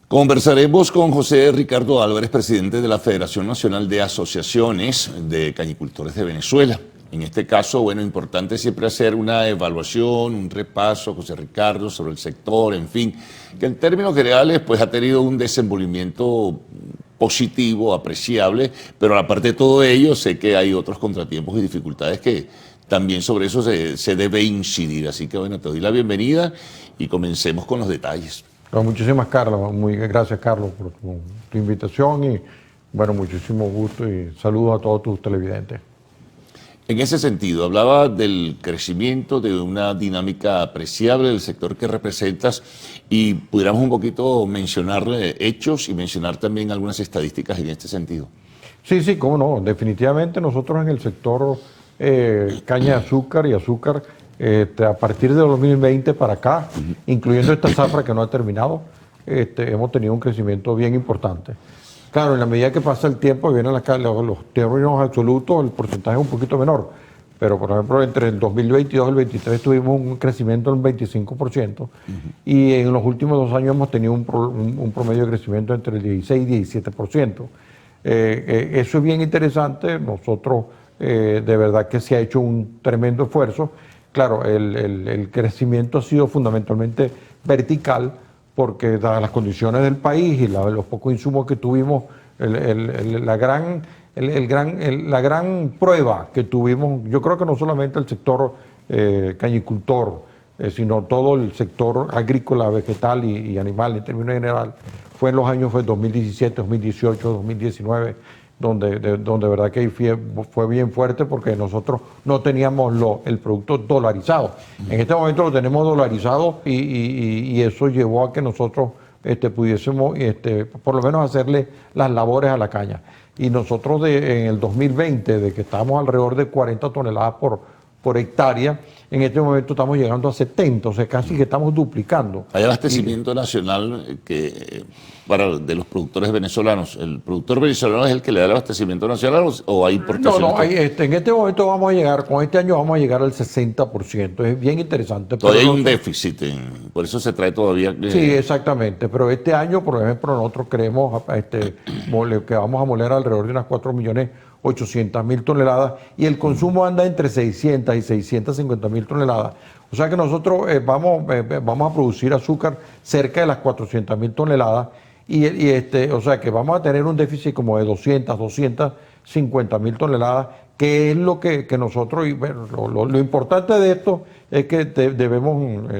Conversaremos con José Ricardo Álvarez, presidente de la Federación Nacional de Asociaciones de Cañicultores de Venezuela. En este caso, bueno, importante siempre hacer una evaluación, un repaso, José Ricardo, sobre el sector, en fin, que en términos generales pues ha tenido un desenvolvimiento positivo, apreciable, pero aparte de todo ello, sé que hay otros contratiempos y dificultades que también sobre eso se debe incidir. Así que bueno, te doy la bienvenida y comencemos con los detalles. Bueno, muchísimas gracias, Carlos, por tu invitación y bueno, muchísimo gusto y saludos a todos tus televidentes. En ese sentido, hablaba del crecimiento, de una dinámica apreciable del sector que representas y pudiéramos un poquito mencionar hechos y mencionar también algunas estadísticas en este sentido. Sí, cómo no, definitivamente nosotros en el sector caña de azúcar y azúcar, a partir de 2020 para acá, incluyendo esta zafra que no ha terminado, hemos tenido un crecimiento bien importante. Claro, en la medida que pasa el tiempo y vienen los términos absolutos, el porcentaje es un poquito menor. Pero, por ejemplo, entre el 2022 y el 2023 tuvimos un crecimiento del 25%. Y en los últimos 2 años hemos tenido un promedio de crecimiento entre el 16 y 17%. Eso es bien interesante. Nosotros, de verdad que se ha hecho un tremendo esfuerzo. Claro, el crecimiento ha sido fundamentalmente vertical, porque dadas las condiciones del país y los pocos insumos que tuvimos, la gran prueba que tuvimos, yo creo que no solamente el sector cañicultor, sino todo el sector agrícola, vegetal y animal en términos general, fue en los años 2017, 2018, 2019, donde verdad que fue bien fuerte porque nosotros no teníamos el producto dolarizado. En este momento lo tenemos dolarizado y eso llevó a que nosotros pudiésemos por lo menos hacerle las labores a la caña. Y nosotros en el 2020, de que estábamos alrededor de 40 toneladas por hectárea, en este momento estamos llegando a 70, o sea, casi que estamos duplicando. Hay abastecimiento nacional de los productores venezolanos. ¿El productor venezolano es el que le da el abastecimiento nacional o hay importaciones? No, en este momento vamos a llegar, con este año vamos a llegar al 60%, es bien interesante. Todavía hay un déficit, por eso se trae todavía... Sí, exactamente, pero este año, por ejemplo, nosotros creemos que vamos a moler alrededor de unas 4.800.000 toneladas y el consumo anda entre 600 y 650.000 toneladas. O sea que nosotros vamos a producir azúcar cerca de las 400.000 toneladas o sea que vamos a tener un déficit como de 250.000 toneladas, que es lo que nosotros, lo importante de esto es que debemos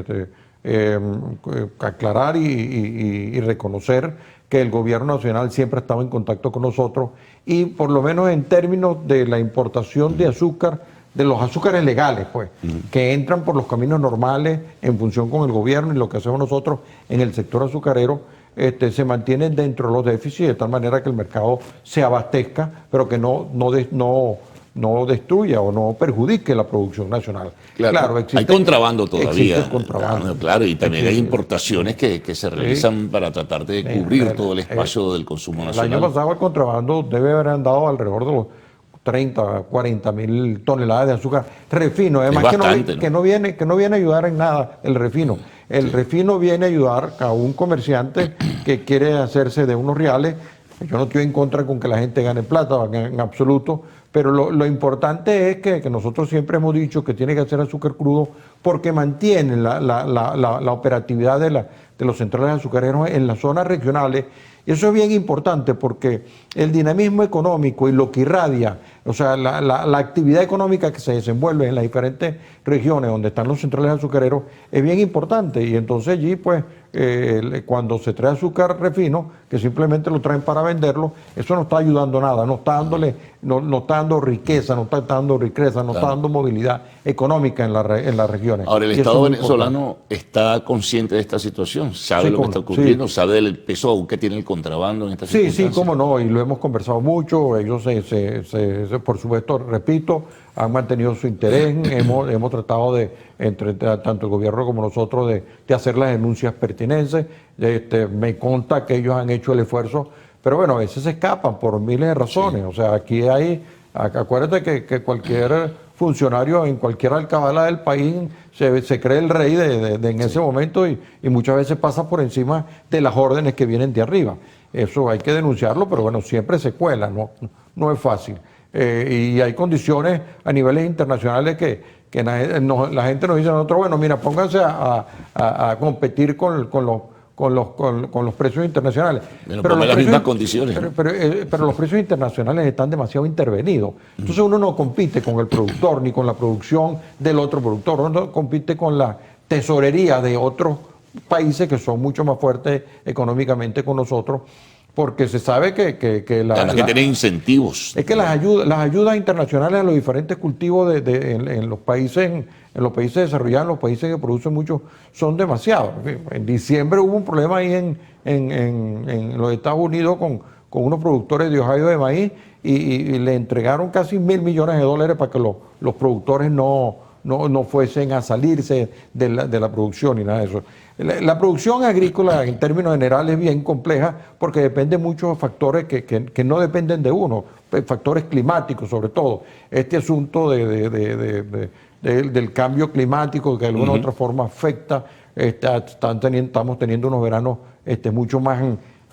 aclarar y reconocer que el gobierno nacional siempre ha estado en contacto con nosotros y por lo menos en términos de la importación de azúcar, de los azúcares legales, pues, que entran por los caminos normales en función con el gobierno y lo que hacemos nosotros en el sector azucarero, se mantienen dentro de los déficits de tal manera que el mercado se abastezca, pero que no destruya o no perjudique la producción nacional. Claro, hay contrabando todavía. Existe contrabando. Claro, y también hay importaciones que se realizan para tratar de cubrir todo el espacio del consumo nacional. El año pasado el contrabando debe haber andado alrededor de los 30, 40.000 toneladas de azúcar refino. Además que no viene a ayudar en nada el refino. El refino viene a ayudar a un comerciante que quiere hacerse de unos reales. Yo no estoy en contra con que la gente gane plata, en absoluto, pero lo importante es que nosotros siempre hemos dicho que tiene que hacer azúcar crudo porque mantiene la operatividad de los centrales azucareros en las zonas regionales. Y eso es bien importante porque el dinamismo económico y lo que irradia, o sea, la actividad económica que se desenvuelve en las diferentes regiones donde están los centrales azucareros es bien importante. Y entonces allí, pues, cuando se trae azúcar refino, que simplemente lo traen para venderlo, eso no está ayudando nada, no está dando riqueza, no está dando movilidad económica en la región. exportaciones. Ahora, el Y eso Estado es muy venezolano está consciente de esta situación, sabe lo que está ocurriendo, sabe del peso que tiene el contrabando en esta situación. Sí, cómo no, y lo hemos conversado mucho. Ellos, por supuesto, repito, han mantenido su interés. hemos tratado de, entre tanto el gobierno como nosotros, de hacer las denuncias pertinentes. Me consta que ellos han hecho el esfuerzo, pero bueno, a veces se escapan por miles de razones. Sí. O sea, aquí acuérdate que cualquier funcionario en cualquier alcabala del país se cree el rey en ese momento y muchas veces pasa por encima de las órdenes que vienen de arriba. Eso hay que denunciarlo, pero bueno, siempre se cuela, no es fácil. Y hay condiciones a niveles internacionales que la gente nos dice a nosotros, bueno, mira, pónganse a competir con los precios internacionales. Pero las mismas condiciones. Pero los precios internacionales están demasiado intervenidos. Entonces uno no compite con el productor ni con la producción del otro productor. Uno compite con la tesorería de otros países que son mucho más fuertes económicamente con nosotros, porque se sabe que tienen incentivos. Es que las ayudas internacionales a los diferentes cultivos en los países desarrollados, en los países que producen mucho, son demasiados. En diciembre hubo un problema ahí en los Estados Unidos con unos productores de Ohio de maíz y le entregaron casi $1.000 millones para que los productores no fuesen a salirse de la producción ni nada de eso. La producción agrícola en términos generales es bien compleja porque depende de muchos factores que no dependen de uno, factores climáticos sobre todo. Este asunto del cambio climático que de alguna u otra forma afecta, estamos teniendo unos veranos mucho más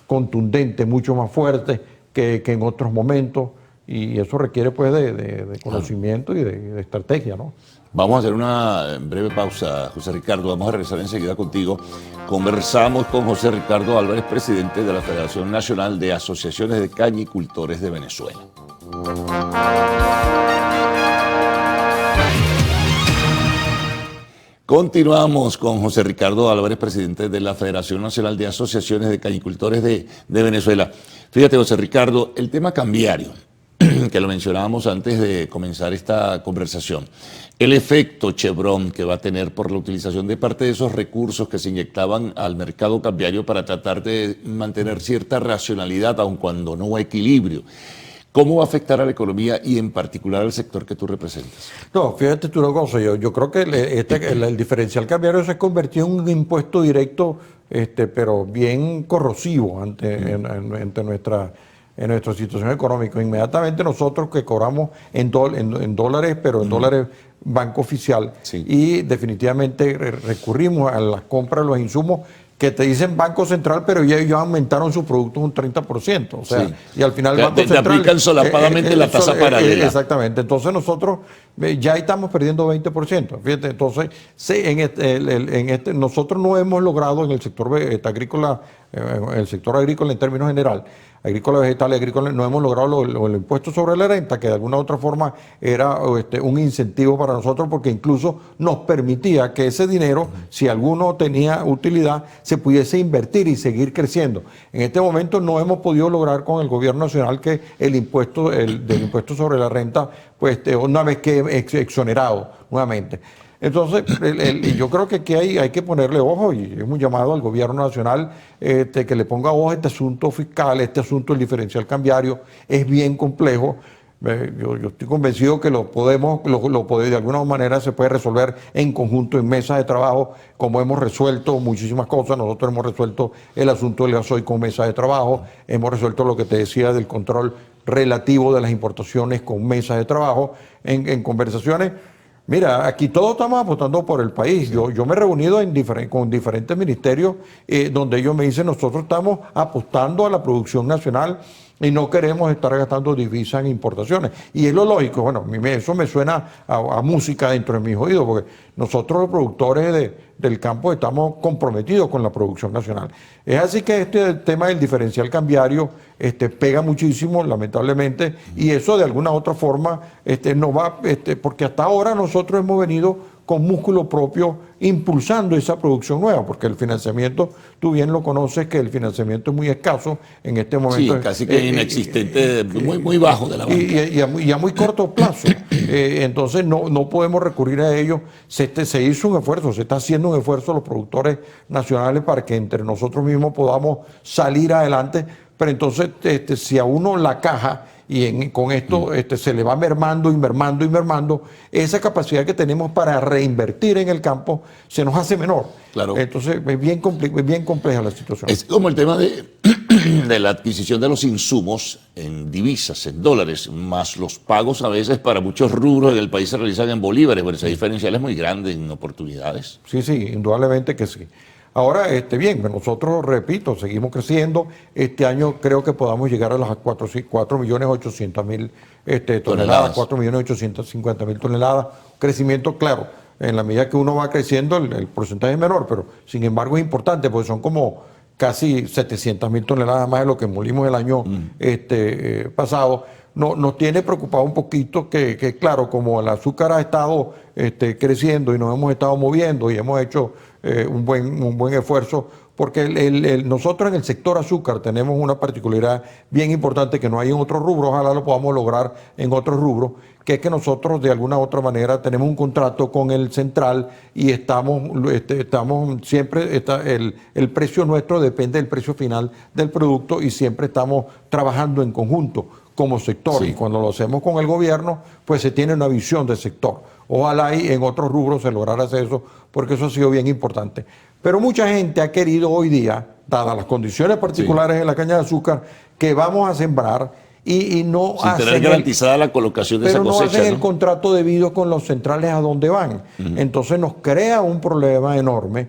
contundentes, mucho más fuertes que en otros momentos, y eso requiere pues de conocimiento y de estrategia, ¿no? Vamos a hacer una breve pausa, José Ricardo. Vamos a regresar enseguida contigo. Conversamos con José Ricardo Álvarez, presidente de la Federación Nacional de Asociaciones de Cañicultores de Venezuela. Continuamos con José Ricardo Álvarez, presidente de la Federación Nacional de Asociaciones de Cañicultores de Venezuela. Fíjate, José Ricardo, el tema cambiario, que lo mencionábamos antes de comenzar esta conversación, el efecto Chevron que va a tener por la utilización de parte de esos recursos que se inyectaban al mercado cambiario para tratar de mantener cierta racionalidad, aun cuando no equilibrio. ¿Cómo va a afectar a la economía y en particular al sector que tú representas? No, fíjate tú una cosa, yo creo que el diferencial cambiario se convirtió en un impuesto directo, pero bien corrosivo ante nuestra situación económica. Inmediatamente nosotros que cobramos en dólares, pero en dólares banco oficial, y definitivamente recurrimos a las compras de los insumos que te dicen Banco Central, pero ya ellos aumentaron sus productos un 30%. O sea, y al final el Banco Central... Te aplican solapadamente la tasa paralela. Exactamente. Entonces nosotros ya estamos perdiendo 20%. Fíjate, entonces nosotros no hemos logrado en el sector agrícola, en términos general, agrícola, vegetal y agrícola, no hemos logrado el impuesto sobre la renta, que de alguna u otra forma era un incentivo para nosotros, porque incluso nos permitía que ese dinero, si alguno tenía utilidad, se pudiese invertir y seguir creciendo. En este momento no hemos podido lograr con el gobierno nacional que del impuesto sobre la renta, pues una vez que exonerado nuevamente. Entonces, yo creo que aquí hay que ponerle ojo, y hemos llamado al gobierno nacional que le ponga ojo a este asunto fiscal, este asunto del diferencial cambiario. Es bien complejo. Yo estoy convencido que de alguna manera se puede resolver en conjunto en mesas de trabajo, como hemos resuelto muchísimas cosas. Nosotros hemos resuelto el asunto del gasoil con mesas de trabajo, hemos resuelto lo que te decía del control relativo de las importaciones con mesas de trabajo, en conversaciones. Mira, aquí todos estamos apostando por el país. Yo me he reunido con diferentes ministerios donde ellos me dicen, nosotros estamos apostando a la producción nacional y no queremos estar gastando divisas en importaciones. Y es lo lógico. Bueno, eso me suena a música dentro de mis oídos, porque nosotros los productores del campo estamos comprometidos con la producción nacional. Es así que este tema del diferencial cambiario pega muchísimo, lamentablemente, y eso de alguna u otra forma no va, porque hasta ahora nosotros hemos venido con músculo propio impulsando esa producción nueva, porque el financiamiento, tú bien lo conoces, que el financiamiento es muy escaso en este momento. Sí, casi que inexistente, muy bajo de la banca. Y a muy corto plazo. Entonces no podemos recurrir a ellos. Se hizo un esfuerzo, se está haciendo un esfuerzo los productores nacionales para que entre nosotros mismos podamos salir adelante, pero entonces si a uno la caja y con esto se le va mermando y mermando y mermando, esa capacidad que tenemos para reinvertir en el campo se nos hace menor. Claro. Entonces es bien compleja la situación. Es como el tema de la adquisición de los insumos en divisas, en dólares, más los pagos a veces para muchos rubros del país se realizan en bolívares, pero esa diferencial es muy grande en oportunidades. Sí, indudablemente que sí. Ahora, bien, nosotros, repito, seguimos creciendo. Este año creo que podamos llegar a las 4.800.000 toneladas, 4.850.000 toneladas. Crecimiento, claro, en la medida que uno va creciendo, el porcentaje es menor, pero sin embargo es importante, porque son como casi 700.000 toneladas más de lo que molimos el año pasado. Nos tiene preocupado un poquito que, claro, como el azúcar ha estado creciendo y nos hemos estado moviendo y hemos hecho un buen esfuerzo, porque nosotros en el sector azúcar tenemos una particularidad bien importante que no hay en otros rubros, ojalá lo podamos lograr en otros rubros, que es que nosotros de alguna u otra manera tenemos un contrato con el central y estamos siempre, el precio nuestro depende del precio final del producto y siempre estamos trabajando en conjunto como sector. Sí. Y cuando lo hacemos con el gobierno, pues se tiene una visión de sector. Ojalá y en otros rubros se lograra hacer eso, porque eso ha sido bien importante. Pero mucha gente ha querido hoy día, dadas las condiciones particulares en la caña de azúcar, que vamos a sembrar y no sin tener garantizada la colocación de esa cosecha. Pero no hacen el contrato debido con los centrales a dónde van. Entonces nos crea un problema enorme,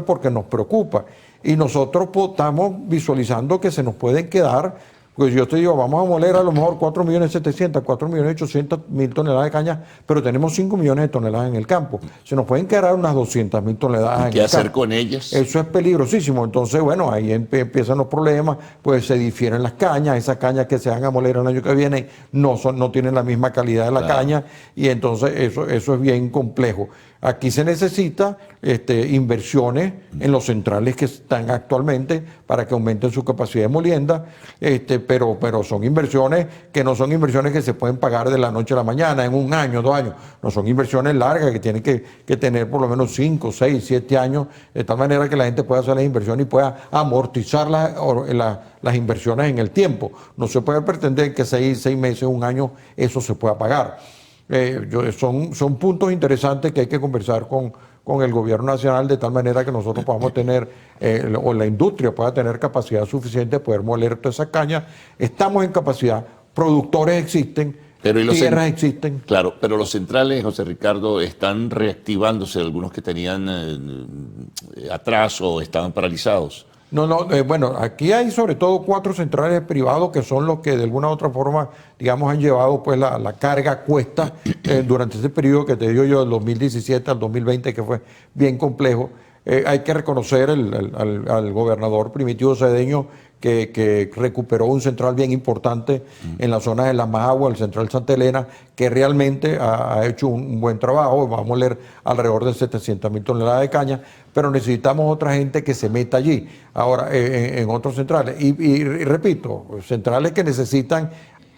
porque nos preocupa. Y nosotros estamos visualizando que se nos pueden quedar. Pues yo te digo, vamos a moler a lo mejor 4.700.000, 4.800.000 toneladas de caña, pero tenemos 5 millones de toneladas en el campo. Se nos pueden quedar unas 200.000 toneladas en el campo. ¿Qué hacer con ellas? Eso es peligrosísimo. Entonces, bueno, ahí empiezan los problemas, pues se difieren las cañas, esas cañas que se van a moler el año que viene no tienen la misma calidad de la caña, y entonces eso es bien complejo. Aquí se necesita inversiones en los centrales que están actualmente para que aumenten su capacidad de molienda, pero son inversiones que no son inversiones que se pueden pagar de la noche a la mañana, en 1 año, 2 años. No son inversiones largas que tienen que tener por lo menos 5, 6, 7 años, de tal manera que la gente pueda hacer las inversiones y pueda amortizar las inversiones en el tiempo. No se puede pretender que 6 meses, 1 año, eso se pueda pagar. Son puntos interesantes que hay que conversar con el gobierno nacional, de tal manera que nosotros podamos tener, o la industria pueda tener capacidad suficiente de poder moler toda esa caña. Estamos en capacidad, productores existen, tierras existen. Claro, pero los centrales, José Ricardo, están reactivándose, algunos que tenían atraso, estaban paralizados. Bueno, aquí hay sobre todo 4 centrales privados que son los que de alguna u otra forma, digamos, han llevado pues la carga cuesta durante ese periodo que te digo yo, del 2017 al 2020, que fue bien complejo. Hay que reconocer al gobernador Primitivo Cedeño, que recuperó un central bien importante en la zona de La Majagua, el central Santa Elena, que realmente ha hecho un buen trabajo. Vamos a moler alrededor de 700.000 toneladas de caña, pero necesitamos otra gente que se meta allí, ahora en otros centrales. Y repito, centrales que necesitan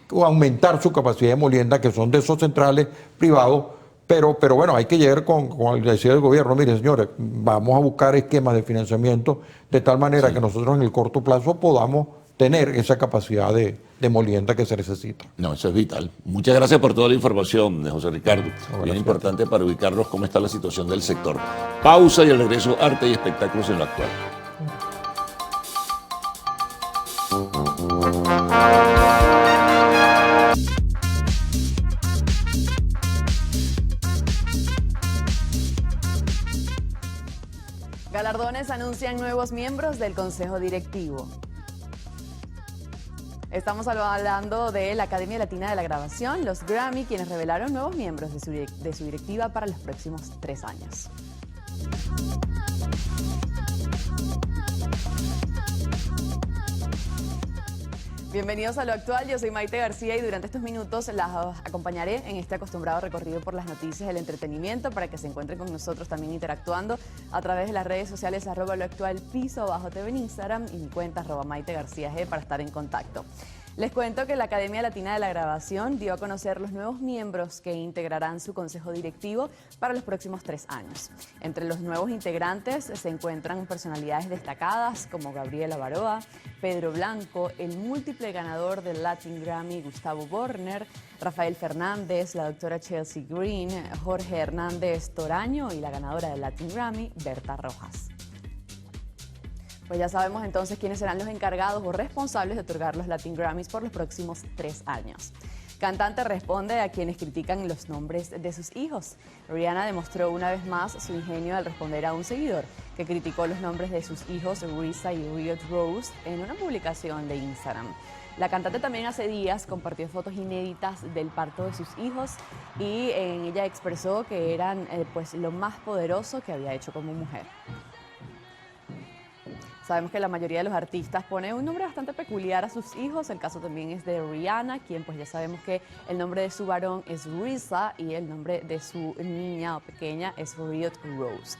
aumentar su capacidad de molienda, que son de esos centrales privados. Pero bueno, hay que llegar con el decía del gobierno, mire señores, vamos a buscar esquemas de financiamiento de tal manera que nosotros en el corto plazo podamos tener esa capacidad de molienda que se necesita. No, eso es vital. Muchas gracias por toda la información, José Ricardo. Bien importante para ubicarnos cómo está la situación del sector. Pausa y al regreso, arte y espectáculos en lo actual. Galardones anuncian nuevos miembros del Consejo Directivo. Estamos hablando de la Academia Latina de la Grabación, los Grammy, quienes revelaron nuevos miembros de su directiva para los próximos 3 años. Bienvenidos a Lo Actual, yo soy Maite García y durante estos minutos las acompañaré en este acostumbrado recorrido por las noticias del entretenimiento para que se encuentren con nosotros también interactuando a través de las redes sociales @loactual_TV en Instagram y mi cuenta @Maite García G para estar en contacto. Les cuento que la Academia Latina de la Grabación dio a conocer los nuevos miembros que integrarán su consejo directivo para los próximos 3 años. Entre los nuevos integrantes se encuentran personalidades destacadas como Gabriela Baroa, Pedro Blanco, el múltiple ganador del Latin Grammy Gustavo Borner, Rafael Fernández, la doctora Chelsea Green, Jorge Hernández Toraño y la ganadora del Latin Grammy, Berta Rojas. Pues ya sabemos entonces quiénes serán los encargados o responsables de otorgar los Latin Grammys por los próximos 3 años. Cantante responde a quienes critican los nombres de sus hijos. Rihanna demostró una vez más su ingenio al responder a un seguidor que criticó los nombres de sus hijos RZA y Riot Rose en una publicación de Instagram. La cantante también hace días compartió fotos inéditas del parto de sus hijos y en ella expresó que eran pues lo más poderoso que había hecho como mujer. Sabemos que la mayoría de los artistas pone un nombre bastante peculiar a sus hijos. El caso también es de Rihanna, quien pues ya sabemos que el nombre de su varón es RZA y el nombre de su niña o pequeña es Riot Rose.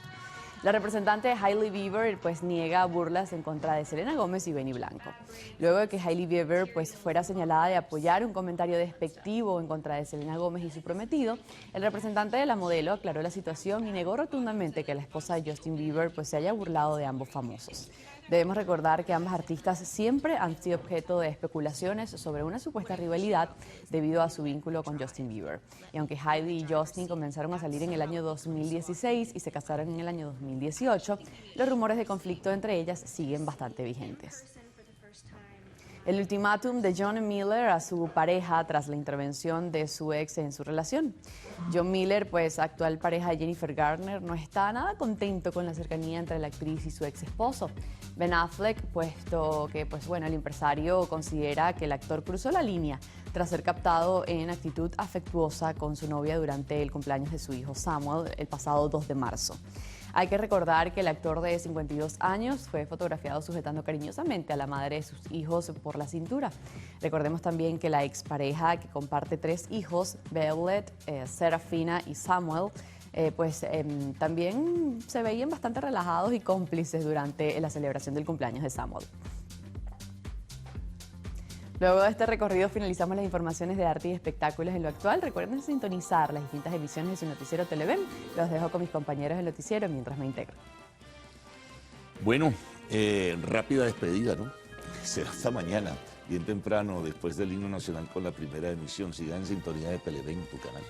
La representante de Hailey Bieber pues niega burlas en contra de Selena Gómez y Benny Blanco. Luego de que Hailey Bieber pues fuera señalada de apoyar un comentario despectivo en contra de Selena Gómez y su prometido, el representante de la modelo aclaró la situación y negó rotundamente que la esposa de Justin Bieber pues se haya burlado de ambos famosos. Debemos recordar que ambas artistas siempre han sido objeto de especulaciones sobre una supuesta rivalidad debido a su vínculo con Justin Bieber. Y aunque Hailey y Justin comenzaron a salir en el año 2016 y se casaron en el año 2018, los rumores de conflicto entre ellas siguen bastante vigentes. El ultimátum de John Miller a su pareja tras la intervención de su ex en su relación. John Miller, pues actual pareja de Jennifer Garner, no está nada contento con la cercanía entre la actriz y su ex esposo. Ben Affleck, puesto que el empresario considera que el actor cruzó la línea tras ser captado en actitud afectuosa con su novia durante el cumpleaños de su hijo Samuel el pasado 2 de marzo. Hay que recordar que el actor de 52 años fue fotografiado sujetando cariñosamente a la madre de sus hijos por la cintura. Recordemos también que la expareja, que comparte 3 hijos, Violet, Serafina y Samuel, también se veían bastante relajados y cómplices durante la celebración del cumpleaños de Samuel. Luego de este recorrido finalizamos las informaciones de arte y espectáculos en lo actual. Recuerden sintonizar las distintas emisiones de su noticiero Televen. Los dejo con mis compañeros del noticiero mientras me integro. Bueno, rápida despedida, ¿no? Será hasta mañana, bien temprano, después del himno nacional con la primera emisión. Sigan en sintonía de Televen, tu canal.